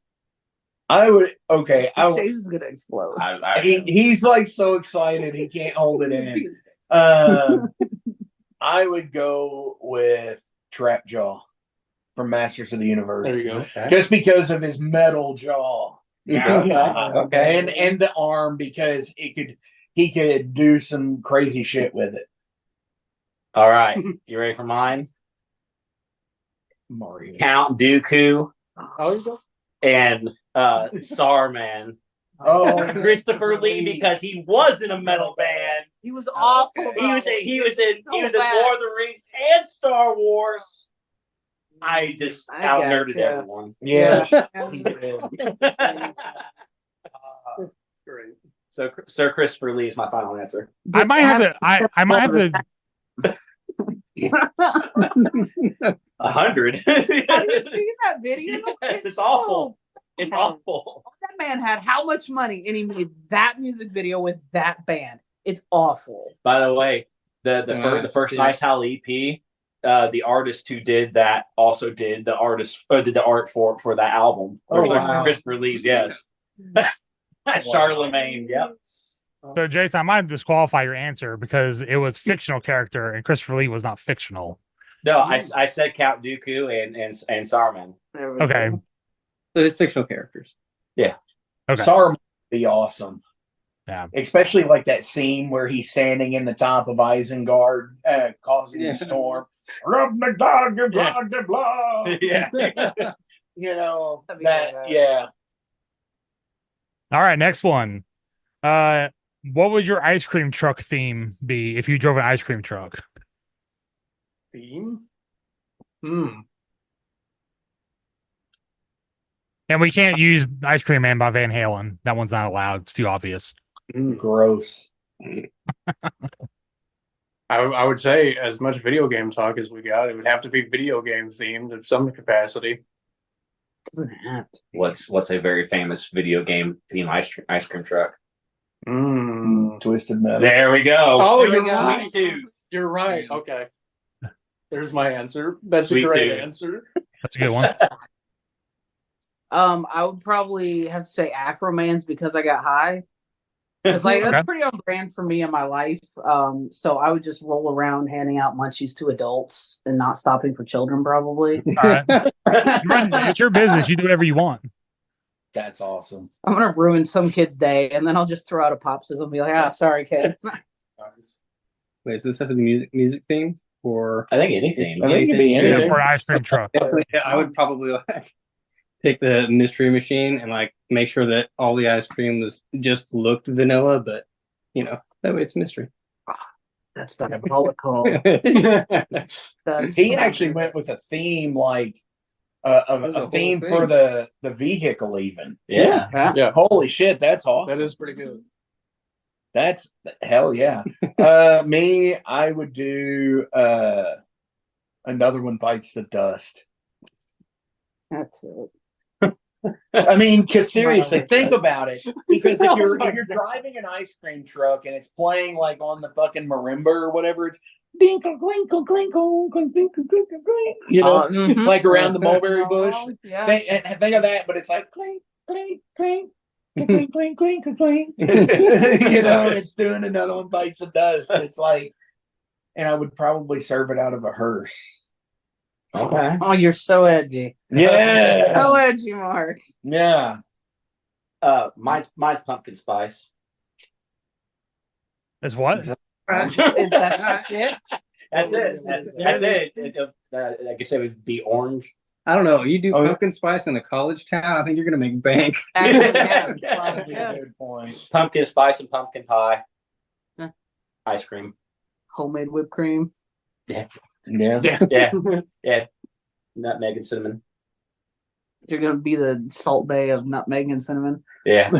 I would. Okay, Chase is gonna explode. he's like so excited he can't hold it in. I would go with Trapjaw from Masters of the Universe. There you go. Just because of his metal jaw. Okay. And the arm, because he could do some crazy shit with it. All right. You ready for mine? Mario. Count Dooku Oh, you go. and Starman. Oh, Christopher Lee, because he was in a metal band. He was awful. He was in bad. Lord of the Rings and Star Wars. I just I out guess, nerded yeah. everyone. yes. Great. So Sir Christopher Lee is my final answer. I might have to. I might have to. 100. Have you seen that video? Yes, it's awful. It's awful. That man had how much money and he made that music video with that band? It's awful. By the way, the first Ice Howl EP, the artist who did that also did the art for that album. Oh, wow. Christopher Lee's, yes. Charlemagne, yep. So, Jason, I might disqualify your answer because it was fictional character and Christopher Lee was not fictional. No, I said Count Dooku and Saruman. Okay. So it's fictional characters. Yeah. Okay. Saruman would be awesome. Yeah. Especially like that scene where he's standing in the top of Isengard, causing a storm. Blah, blah, blah, blah, blah. Yeah. You know, That'd be that, badass. yeah. All right, next one. What would your ice cream truck theme be if you drove an ice cream truck? Theme? And we can't use Ice Cream Man by Van Halen. That one's not allowed. It's too obvious. Gross. I would say as much video game talk as we got, it would have to be video game themed in some capacity. Doesn't have to. What's a very famous video game theme ice cream truck? Twisted Metal. There we go. Oh, There we you're go. right. Sweet Tooth. You're right. Okay. There's my answer. That's Sweet a great Tooth. answer. That's a good one. I would probably have to say Afroman's because I got high. It's like that's Okay. pretty on brand for me in my life. So I would just roll around handing out munchies to adults and not stopping for children, probably. All right. It's your business. You do whatever you want. That's awesome. I'm gonna ruin some kid's day, and then I'll just throw out a popsicle and be like, sorry, kid." Wait, so this has to be music theme or I think anything. I think it could be Yeah, anything. for an ice cream truck. definitely, yeah, I would probably like take the mystery machine and like make sure that all the ice cream was just looked vanilla, but you know, that way it's mystery. That's diabolical. That's He actually went with a theme like There's a a whole theme thing. for the vehicle even. Yeah. Yeah, Holy shit, that's awesome. that is pretty good. That's hell yeah. Me, I would do Another One Bites the Dust. That's it. I mean, because seriously, think about it. Because if you're driving an ice cream truck and it's playing like on the fucking marimba or whatever, it's dinkle glinkle glinkle glinkle glinkle glinkle, you know, Mhm. like around the mulberry bush. Yeah. Think of that, but it's like clink clink clink. Clink, clink, clink, clink. You know, it's doing Another One Bites the Dust. It's like, and I would probably serve it out of a hearse. Okay. Oh, you're so edgy. Yeah. So edgy, Mark. Yeah. Mine's pumpkin spice. Is what? Is that just it? That's it. That's it. I guess it would be orange. I don't know. You do Oh, yeah. pumpkin spice in a college town, I think you're gonna make bank. Actually, yeah, Yeah, probably, yeah. good point. Pumpkin spice and pumpkin pie. Yeah. Ice cream. Homemade whipped cream. Yeah. Yeah. Yeah. Nutmeg and cinnamon. You're gonna be the Salt Bay of nutmeg and cinnamon. Yeah.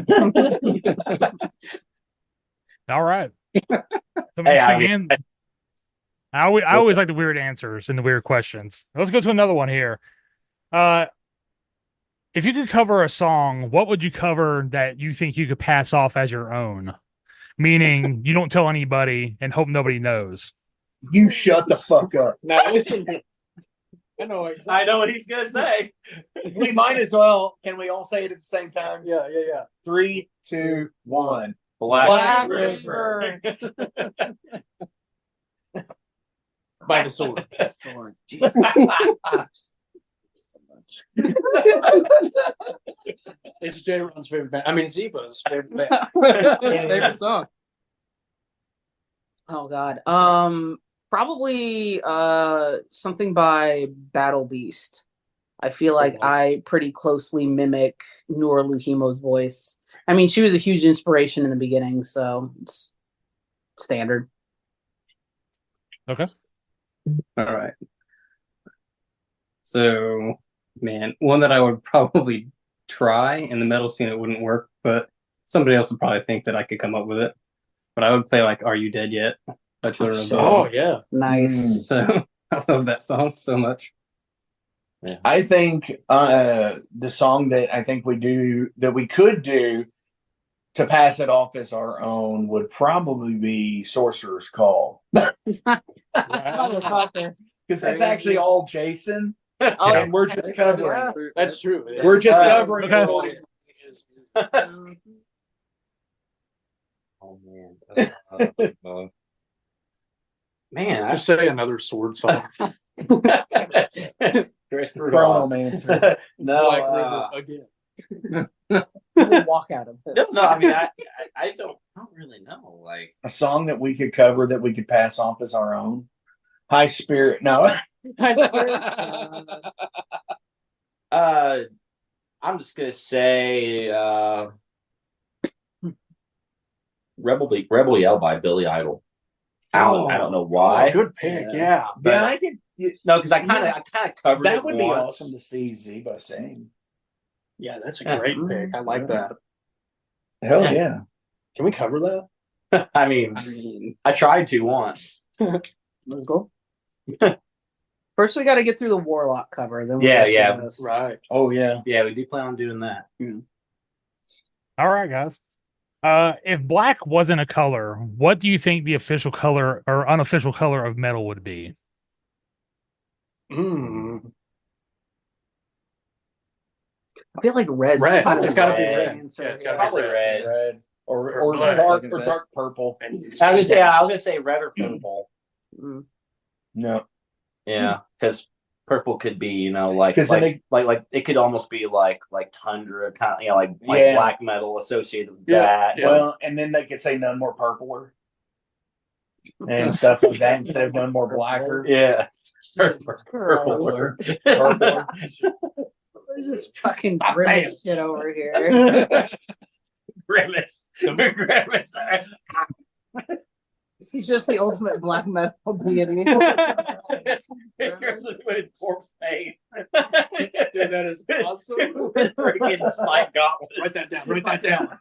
All right. So Hey, I always like the weird answers and the weird questions. Let's go to another one here. If you could cover a song, what would you cover that you think you could pass off as your own? Meaning you don't tell anybody and hope nobody knows. You shut the fuck up. Now listen, I know exactly. I know what he's gonna say. We might as well. Can we all say it at the same time? Yeah. 3, 2, 1. Black River. By the sword. Sword. It's J. Ron's favorite band. I mean, Zeba's favorite band. Favorite song. Oh God. Probably something by Battle Beast. I feel like I pretty closely mimic Noor Luhimo's voice. I mean, she was a huge inspiration in the beginning, so it's standard. Okay. All right. So, man, one that I would probably try in the metal scene, it wouldn't work, but somebody else would probably think that I could come up with it. But I would play like "Are You Dead Yet?" by Children of Bodom. Oh yeah. Nice. So I love that song so much. I think the song that I think we could do to pass it off as our own would probably be Sorcerer's Call. Because that's actually all Jason. Oh, And we're just covering. That's true. We're just covering okay. all his- Oh man. Man, I say another sword song. Chronomancer. No, Black River again. We'll walk out of this. no. I mean, I don't really know. Like, A song that we could cover that we could pass off as our own. High Spirit. No. I'm just gonna say Rebel Yell by Billy Idol. I don't know why. Good pick. Yeah. Yeah, I could. No, because I kind of covered That it would be once. awesome to see Zebo sing. Yeah, that's a great pick. I like that. Hell yeah. Can we cover that? I mean, I tried to once. Let's go. First, we got to get through the Warlock cover. Then Yeah, get yeah. to this. Right. Oh yeah. Yeah, we do plan on doing that. All right, guys. If black wasn't a color, what do you think the official color or unofficial color of metal would be? I feel like red's Red. kind of It's gotta be the red. answer. Yeah, it's gotta Probably red. Red. Or black. dark purple. I was gonna say red or purple. No. Yeah, because purple could be, like it could almost be like tundra kind of, like Yeah. black metal associated with Yeah. that. Yeah. Well, and then they could say none more purpler and stuff like that instead of none more blacker. Yeah. Purpler. There's this fucking grimace shit over here. Grimace. Grimace. He's just the ultimate black metal deity. Here's with corpse paint. Dude, that is awesome. Freaking spike gauntlets. Write that down. Write that down.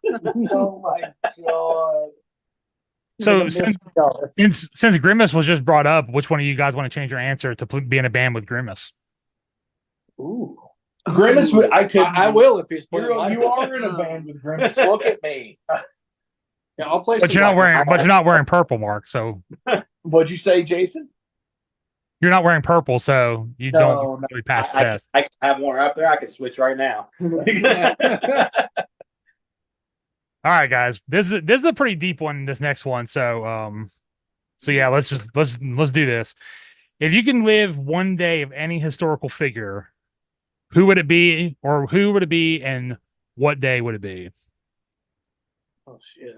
Oh my god. So since Grimace was just brought up, which one of you guys want to change your answer to be in a band with Grimace? Ooh. Grimace, I will if he's put you are in a band with Grimace. Look at me. Yeah, I'll play. But you're not wearing purple, Mark. So what'd you say, Jason? you're not wearing purple, so you don't really pass the test. I have one up there. I can switch right now. All right, guys. This is a pretty deep one. This next one. So yeah, let's do this. If you can live one day of any historical figure, who would it be, or who would it be, and what day would it be? Oh shit.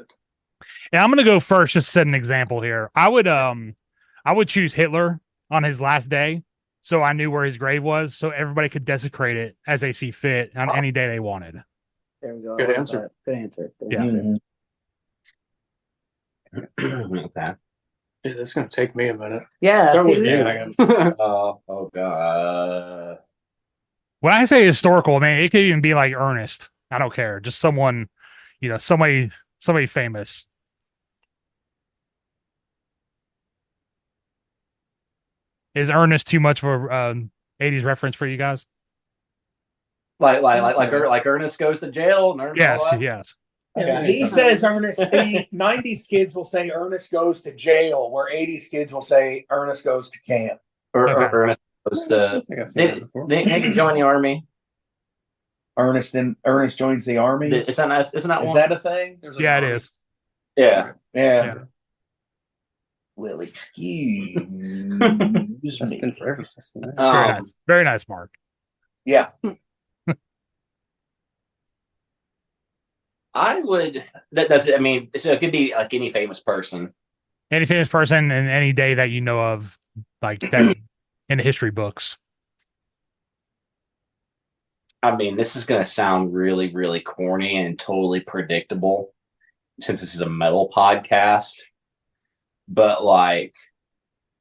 And I'm gonna go first, just to set an example here. I would choose Hitler on his last day, so I knew where his grave was, so everybody could desecrate it as they see fit on any day they wanted. There we go. Good answer. Good answer. Yeah. Okay. Dude, it's gonna take me a minute. Yeah. Start with dude. you. Oh god. When I say historical, man, it could even be like Ernest. I don't care. Just someone, somebody famous. Is Ernest too much of a 80s reference for you guys? Like Ernest goes to jail. And Yes. Okay. He says Ernest. 90s kids will say Ernest goes to jail, where 80s kids will say Ernest goes to camp. Or Ernest goes to. They can join the army. Ernest joins the army. Isn't that Is one? that a thing? Yeah, it is. Yeah. Yeah. Well, excuse That's me. been forever since then. Very nice. Very nice, Mark. Yeah. I would. That's. I mean, so it could be like any famous person. Any famous person and any day that you know of, like that in the history books. I mean, this is going to sound really, really corny and totally predictable, since this is a metal podcast. But like,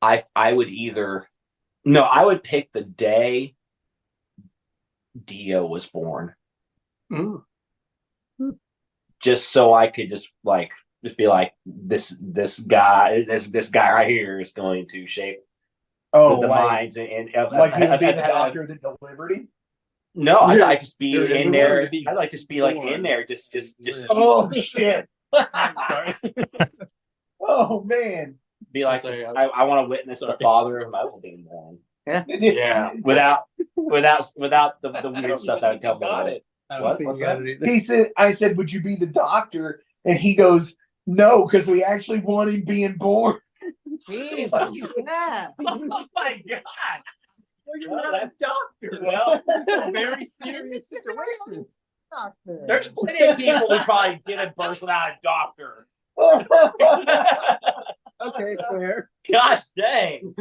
I would I would pick the day Dio was born. Mm. Just so I could just be like this guy right here is going to shape the minds and like he would be the doctor that delivered him. No, I'd like to be in there. I'd like to be like in there, just. Oh shit! Oh man! Be like, I want to witness the father of metal being born. Yeah. Without the weird stuff that would come with it. What's that? He said, I said, would you be the doctor? And he goes, no, because we actually want him being born. Jesus. Yeah. Oh my God. Well, you're not a doctor. Well, it's a very serious situation. Doctor. There's plenty of people who probably give birth without a doctor. Okay, fair. Gosh dang.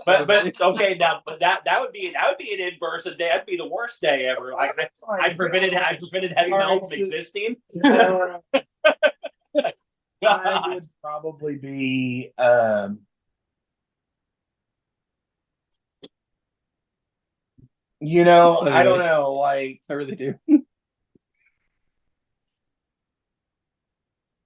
But okay, now but that would be an inverse of day. That'd be the worst day ever. Like I prevented heavy metal from existing. I would probably be you know, I don't know, like I really do.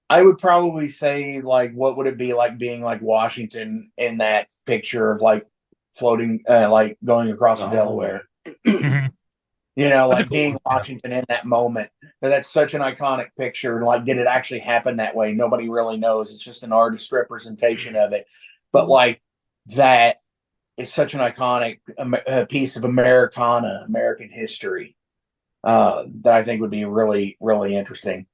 I would probably say like what would it be like being like Washington in that picture of like floating like going across the Delaware. You know, like being Washington in that moment. That's such an iconic picture. And like, did it actually happen that way? Nobody really knows. It's just an artist representation of it. But like that is such an iconic piece of American history that I think would be really, really interesting.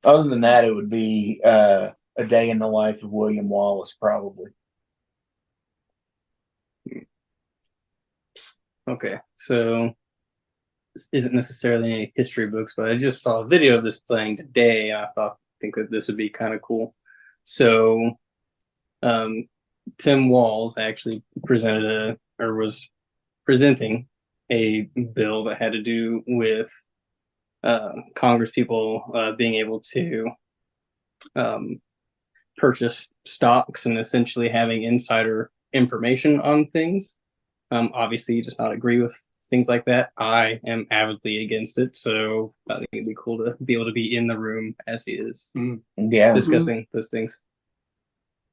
Other than that, it would be a day in the life of William Wallace, probably. Okay, so this isn't necessarily any history books, but I just saw a video of this playing today. I think that this would be kind of cool. So, Tim Walz actually was presenting a bill that had to do with Congress people being able to purchase stocks and essentially having insider information on things. Obviously, he does not agree with things like that. I am avidly against it, so I think it'd be cool to be able to be in the room as he is discussing those things.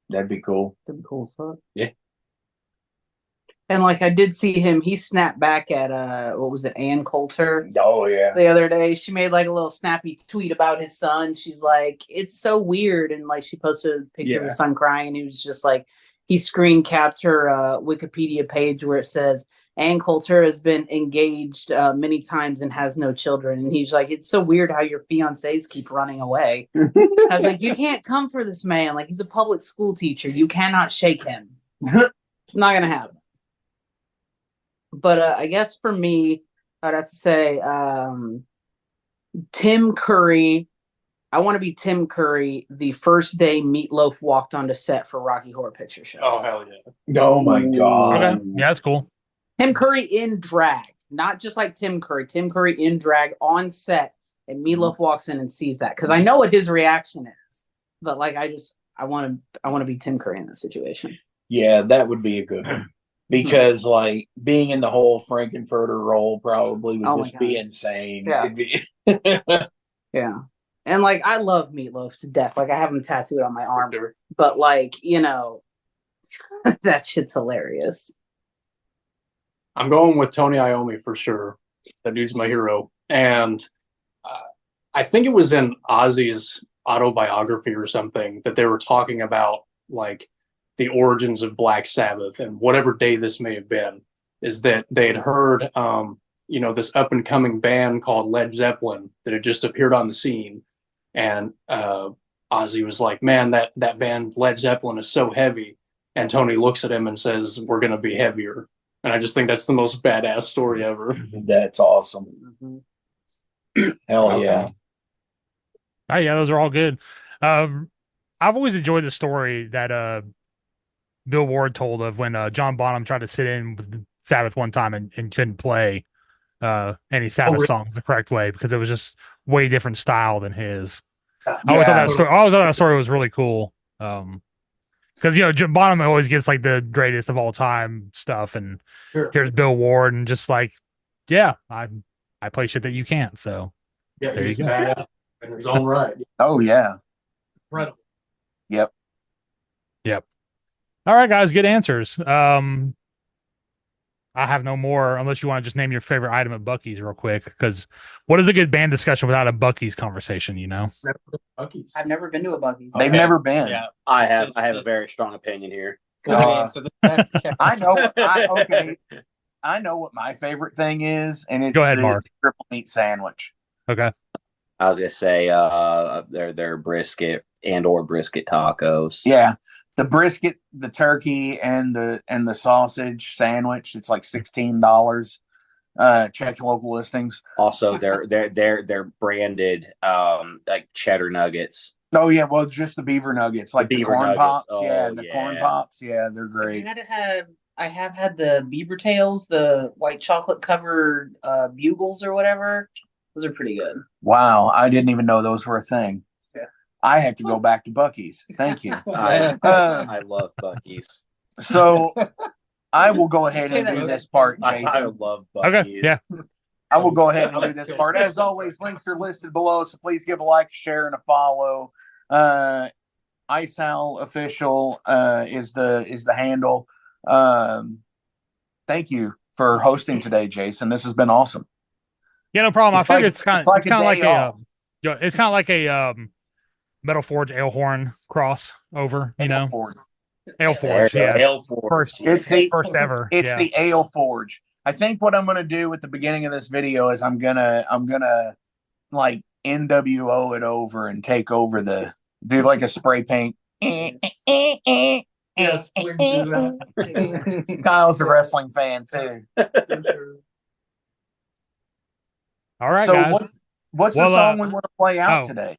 That'd be cool. That'd be cool stuff. Yeah. And like I did see him, he snapped back at what was it, Ann Coulter? Oh yeah. The other day, she made like a little snappy tweet about his son. She's like, "It's so weird," and like she posted a picture of his son crying, and he was just like, he screen capped her Wikipedia page where it says Ann Coulter has been engaged many times and has no children, and he's like, "It's so weird how your fiancés keep running away." I was like, "You can't come for this man. Like he's a public school teacher. You cannot shake him. It's not gonna happen." But I guess for me, I'd have to say Tim Curry. I want to be Tim Curry the first day Meatloaf walked onto set for Rocky Horror Picture Show. Oh, hell yeah. Oh, my God. Okay. Yeah, that's cool. Tim Curry in drag. Not just like Tim Curry. Tim Curry in drag on set. And Meatloaf walks in and sees that. Because I know what his reaction is. But like, I want to be Tim Curry in this situation. Yeah, that would be a good one. Because like being in the whole Frankenfurter role probably would just be insane. Yeah. It'd be Yeah. And like I love Meatloaf to death. Like I have him tattooed on my arm. But like, you know, that shit's hilarious. I'm going with Tony Iommi for sure. That dude's my hero. And I think it was in Ozzy's autobiography or something that they were talking about like the origins of Black Sabbath, and whatever day this may have been, is that they had heard, you know, this up and coming band called Led Zeppelin that had just appeared on the scene. And Ozzy was like, "Man, that band Led Zeppelin is so heavy." And Tony looks at him and says, "We're going to be heavier." And I just think that's the most badass story ever. That's awesome. Hell yeah. Oh yeah, those are all good. I've always enjoyed the story that Bill Ward told of when John Bonham tried to sit in with Sabbath one time and couldn't play any Sabbath songs the correct way because it was just way different style than his. I always thought that story was really cool. Because you know John Bonham always gets like the greatest of all time stuff, and here's Bill Ward and just like, yeah, I play shit that you can't. So Yeah, there he's you go. badass in his own right. Oh yeah. Incredible. Yep. All right, guys, good answers. I have no more unless you want to just name your favorite item at Buc-ee's real quick. Because what is a good band discussion without a Buc-ee's conversation? You know, Buc-ee's. I've never been to a Buc-ee's. They've never been. Yeah, I have a very strong opinion here. I know. I know what my favorite thing is, and it's Go ahead, the Mark. triple meat sandwich. Okay. I was gonna say their brisket or brisket tacos. Yeah, the brisket, the turkey, and the sausage sandwich. It's like $16. Check your local listings. Also, they're branded like cheddar nuggets. Oh yeah, well, just the beaver nuggets, like the corn nuggets. pops. Oh, yeah, the corn pops. Yeah, they're great. I have had the beaver tails, the white chocolate covered bugles or whatever. Those are pretty good. Wow, I didn't even know those were a thing. Yeah. I have to go back to Buc-ee's. Thank you. I love Buc-ee's. So I will go ahead and do this part, Jason. I love Buc-ee's. Okay, yeah. I will go ahead and do this part. As always, links are listed below, so please give a like, share, and a follow. Ice Howl Official is the handle. Thank you for hosting today, Jason. This has been awesome. Yeah, no problem. I figured it's kind of like a Metal Forge Ale Horn cross over, you know. Ale Forge, yeah. Ale Forge. It's the first ever. It's yeah. the Ale Forge. I think what I'm gonna do at the beginning of this video is I'm gonna like NWO it over and take over do like a spray paint. Yes, please do that. Kyle's a wrestling fan too. All right, so guys. what's the song we want to play out today?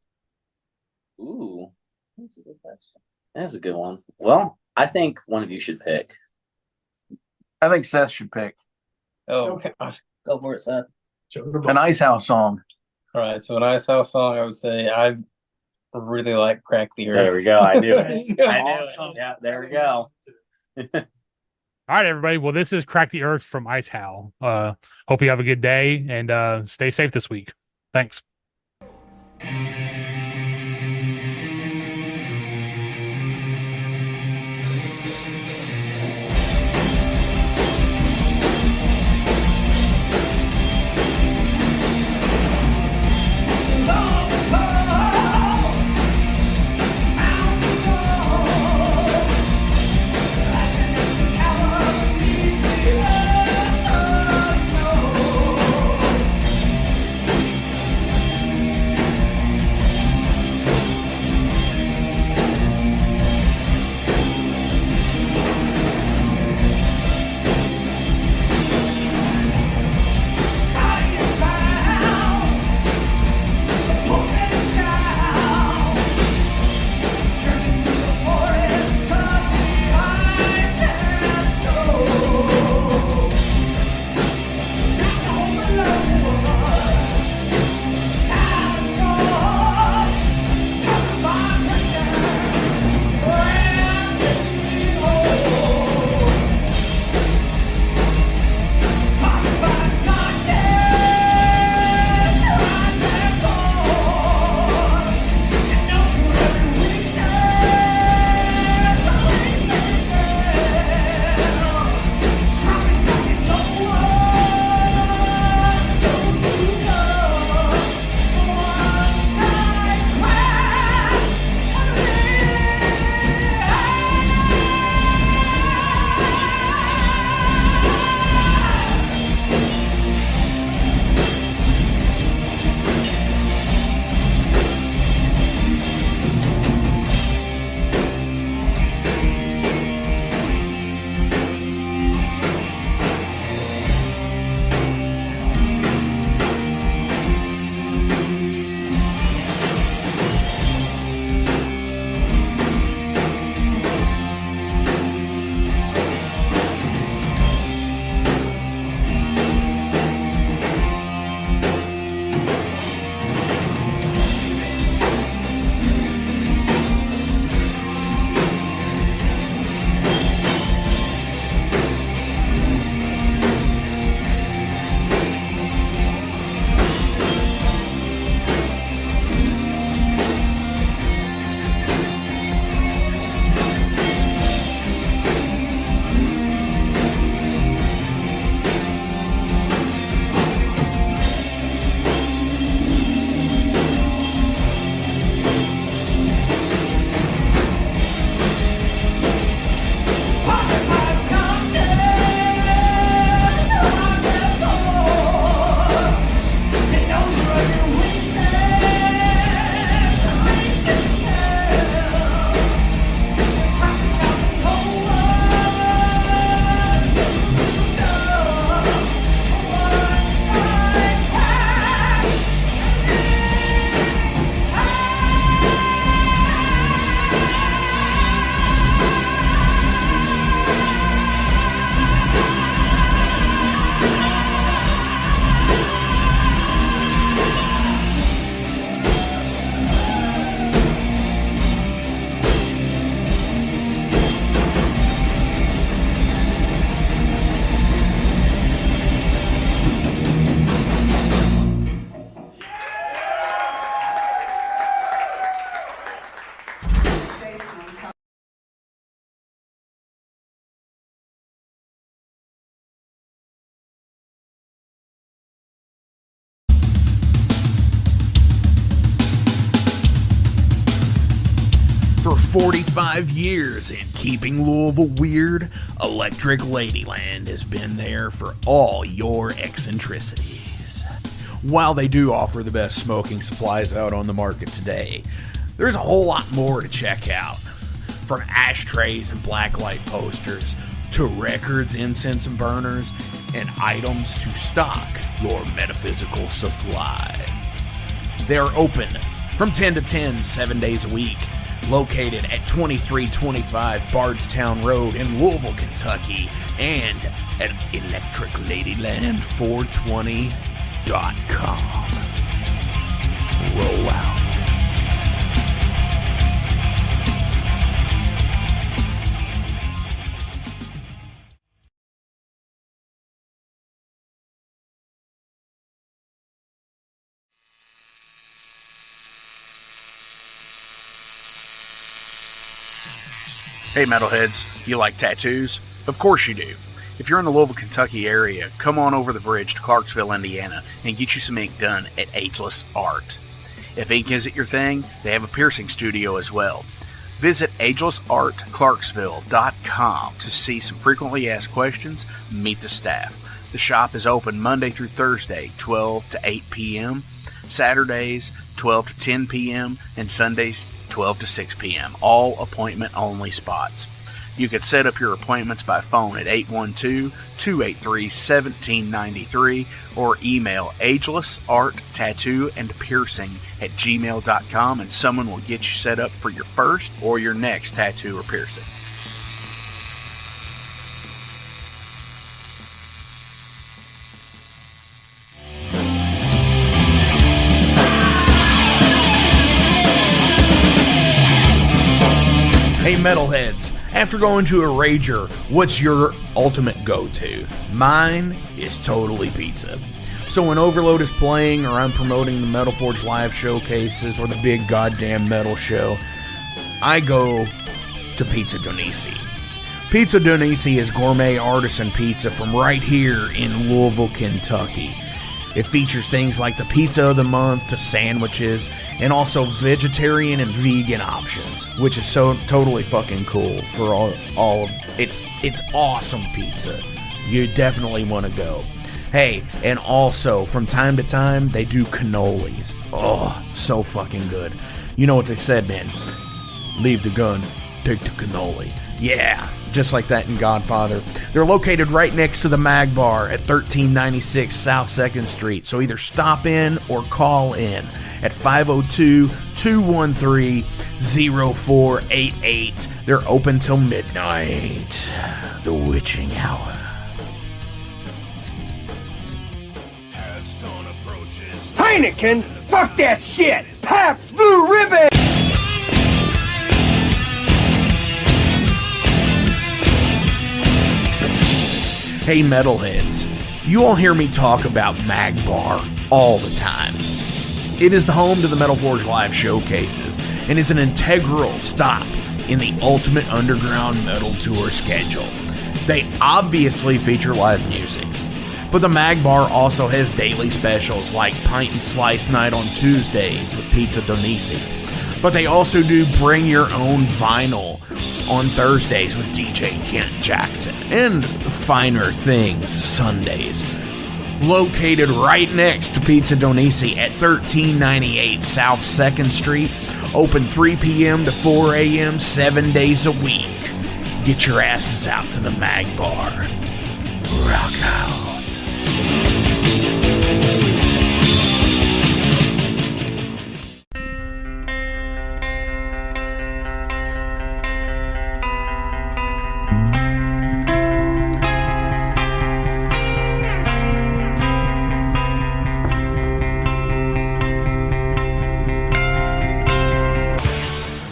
Ooh, that's a good question. That's a good one. Well, I think one of you should pick. I think Seth should pick. Oh, gosh. Go for it, Seth. An Ice House song. All right, so an Ice House song, I would say I really like Crack the Earth. There we go. I knew it. I knew it. Yeah, there we go. All right, everybody. Well, this is Crack the Earth from Ice Howl. Hope you have a good day and stay safe this week. Thanks. 45 years in keeping Louisville weird, Electric Ladyland has been there for all your eccentricities. While they do offer the best smoking supplies out on the market today, there's a whole lot more to check out. From ashtrays and blacklight posters, to records, incense and burners, and items to stock your metaphysical supply. They're open from 10 to 10, 7 days a week, located at 2325 Bardstown Road in Louisville, Kentucky, and at electricladyland420.com. Roll out. Hey metalheads, you like tattoos? Of course you do. If you're in the Louisville, Kentucky area, come on over the bridge to Clarksville, Indiana, and get you some ink done at Ageless Art. If ink isn't your thing, they have a piercing studio as well. Visit agelessartclarksville.com to see some frequently asked questions, meet the staff. The shop is open Monday through Thursday, 12 to 8 p.m., Saturdays, 12 to 10 p.m., and Sundays, 12 to 6 p.m., all appointment-only spots. You can set up your appointments by phone at 812-283-1793 or email agelessarttattooandpiercing@gmail.com and someone will get you set up for your first or your next tattoo or piercing. Hey metalheads, after going to a rager, what's your ultimate go-to? Mine is totally pizza. So when Overload is playing or I'm promoting the Metal Forge live showcases or the big goddamn metal show, I go to Pizza DoNisi. Pizza DoNisi is gourmet artisan pizza from right here in Louisville, Kentucky. It features things like the pizza of the month, to sandwiches, and also vegetarian and vegan options, which is so totally fucking cool for all of it's awesome pizza. You definitely want to go. Hey, and also from time to time they do cannolis. Oh, so fucking good. You know what they said, man? Leave the gun, take the cannoli. Yeah, just like that in Godfather. They're located right next to the Mag Bar at 1396 South 2nd Street. So either stop in or call in at 502-213-0488. They're open till midnight. The witching hour. Heineken, fuck that shit! Pabst Blue Ribbon! Hey metalheads, you all hear me talk about Mag Bar all the time. It is the home to the Metal Forge live showcases and is an integral stop in the ultimate underground metal tour schedule. They obviously feature live music, but the Mag Bar also has daily specials like Pint and Slice Night on Tuesdays with Pizza DoNisi. But they also do Bring Your Own Vinyl on Thursdays with DJ Kent Jackson, and Finer Things Sundays. Located right next to Pizza DoNisi at 1398 South 2nd Street, open 3 p.m. to 4 a.m. 7 days a week. Get your asses out to the Mag Bar. Rock out.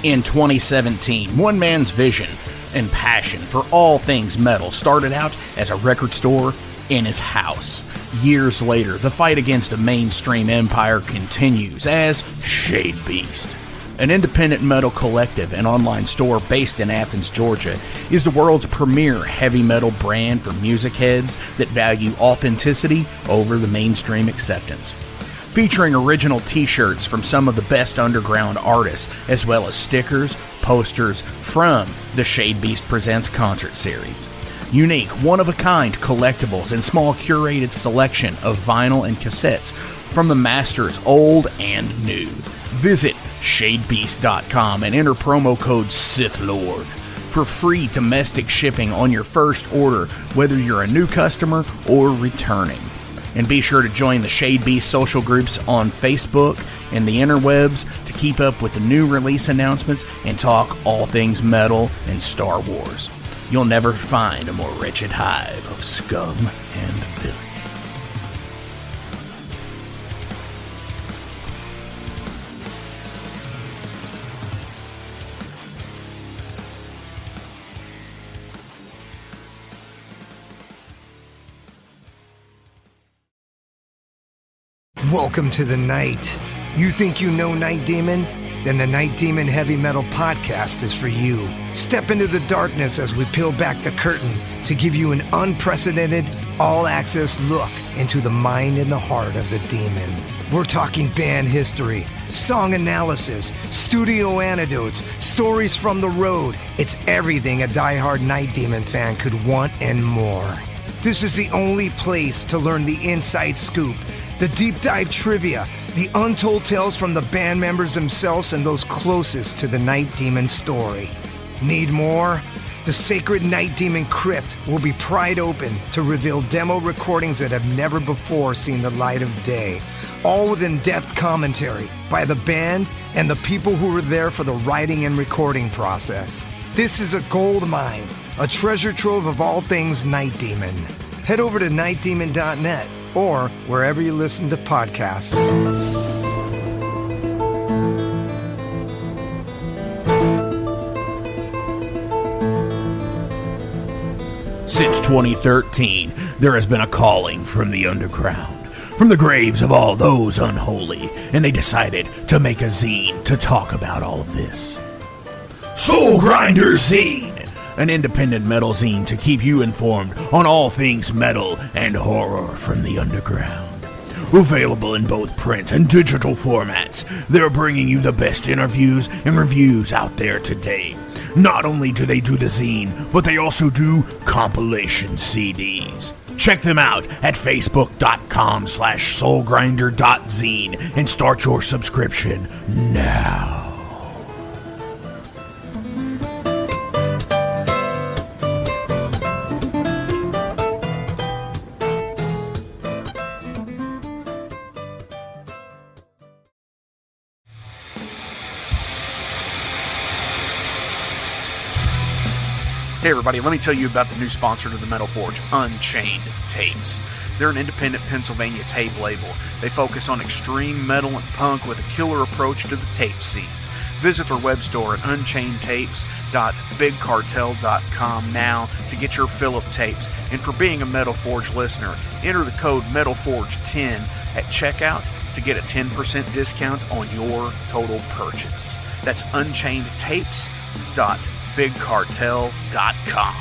In 2017, one man's vision and passion for all things metal started out as a record store in his house. Years later, the fight against a mainstream empire continues as Shade Beast. An independent metal collective and online store based in Athens, Georgia, is the world's premier heavy metal brand for music heads that value authenticity over the mainstream acceptance. Featuring original t-shirts from some of the best underground artists, as well as stickers, posters from the Shade Beast Presents concert series. Unique, one-of-a-kind collectibles and small curated selection of vinyl and cassettes from the masters old and new. Visit shadebeast.com and enter promo code SithLord for free domestic shipping on your first order, whether you're a new customer or returning. And be sure to join the Shade Beast social groups on Facebook and the interwebs to keep up with the new release announcements and talk all things metal and Star Wars. You'll never find a more wretched hive of scum and filth. Welcome to the night. You think you know Night Demon? Then the Night Demon Heavy Metal Podcast is for you. Step into the darkness as we peel back the curtain to give you an unprecedented, all-access look into the mind and the heart of the demon. We're talking band history, song analysis, studio anecdotes, stories from the road. It's everything a diehard Night Demon fan could want and more. This is the only place to learn the inside scoop, the deep dive trivia, the untold tales from the band members themselves and those closest to the Night Demon story. Need more? The Sacred Night Demon Crypt will be pried open to reveal demo recordings that have never before seen the light of day, all with in-depth commentary by the band and the people who were there for the writing and recording process. This is a gold mine, a treasure trove of all things Night Demon. Head over to nightdemon.net or wherever you listen to podcasts. Since 2013, there has been a calling from the underground, from the graves of all those unholy, and they decided to make a zine to talk about all of this. Soul Grinder Zine! An independent metal zine to keep you informed on all things metal and horror from the underground. Available in both print and digital formats, they're bringing you the best interviews and reviews out there today. Not only do they do the zine, but they also do compilation CDs. Check them out at facebook.com/soulgrinder.zine and start your subscription now. Hey everybody, let me tell you about the new sponsor to the Metal Forge, Unchained Tapes. They're an independent Pennsylvania tape label. They focus on extreme metal and punk with a killer approach to the tape scene. Visit their web store at unchainedtapes.bigcartel.com now to get your fill of tapes. And for being a Metal Forge listener, enter the code METALFORGE10 at checkout to get a 10% discount on your total purchase. That's unchainedtapes.bigcartel.com.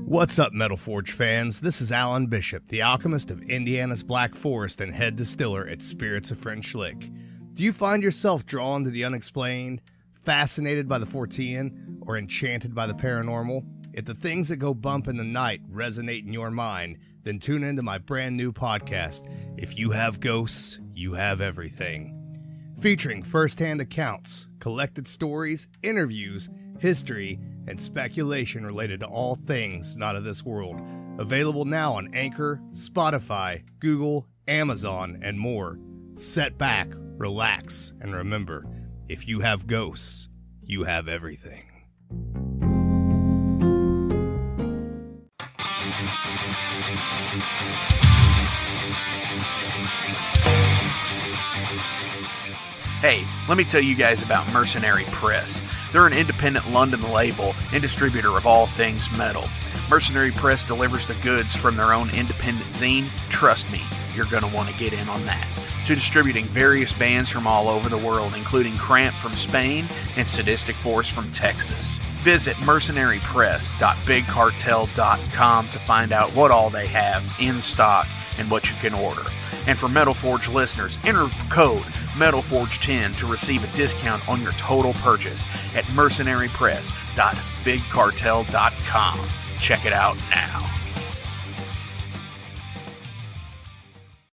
What's up, Metal Forge fans? This is Alan Bishop, the alchemist of Indiana's Black Forest and head distiller at Spirits of French Lick. Do you find yourself drawn to the unexplained, fascinated by the Fortean, or enchanted by the paranormal? If the things that go bump in the night resonate in your mind, then tune into my brand new podcast, If You Have Ghosts, You Have Everything. Featuring first-hand accounts, collected stories, interviews, history, and speculation related to all things not of this world. Available now on Anchor, Spotify, Google, Amazon, and more. Sit back, relax, and remember, if you have ghosts, you have everything. Hey, let me tell you guys about Mercenary Press. They're an independent London label and distributor of all things metal. Mercenary Press delivers the goods from their own independent zine. Trust me, you're going to want to get in on that. To distributing various bands from all over the world, including Cramp from Spain and Sadistic Force from Texas. Visit mercenarypress.bigcartel.com to find out what all they have in stock and what you can order. And for Metal Forge listeners, enter code METALFORGE10 to receive a discount on your total purchase at mercenarypress.bigcartel.com. Check it out now.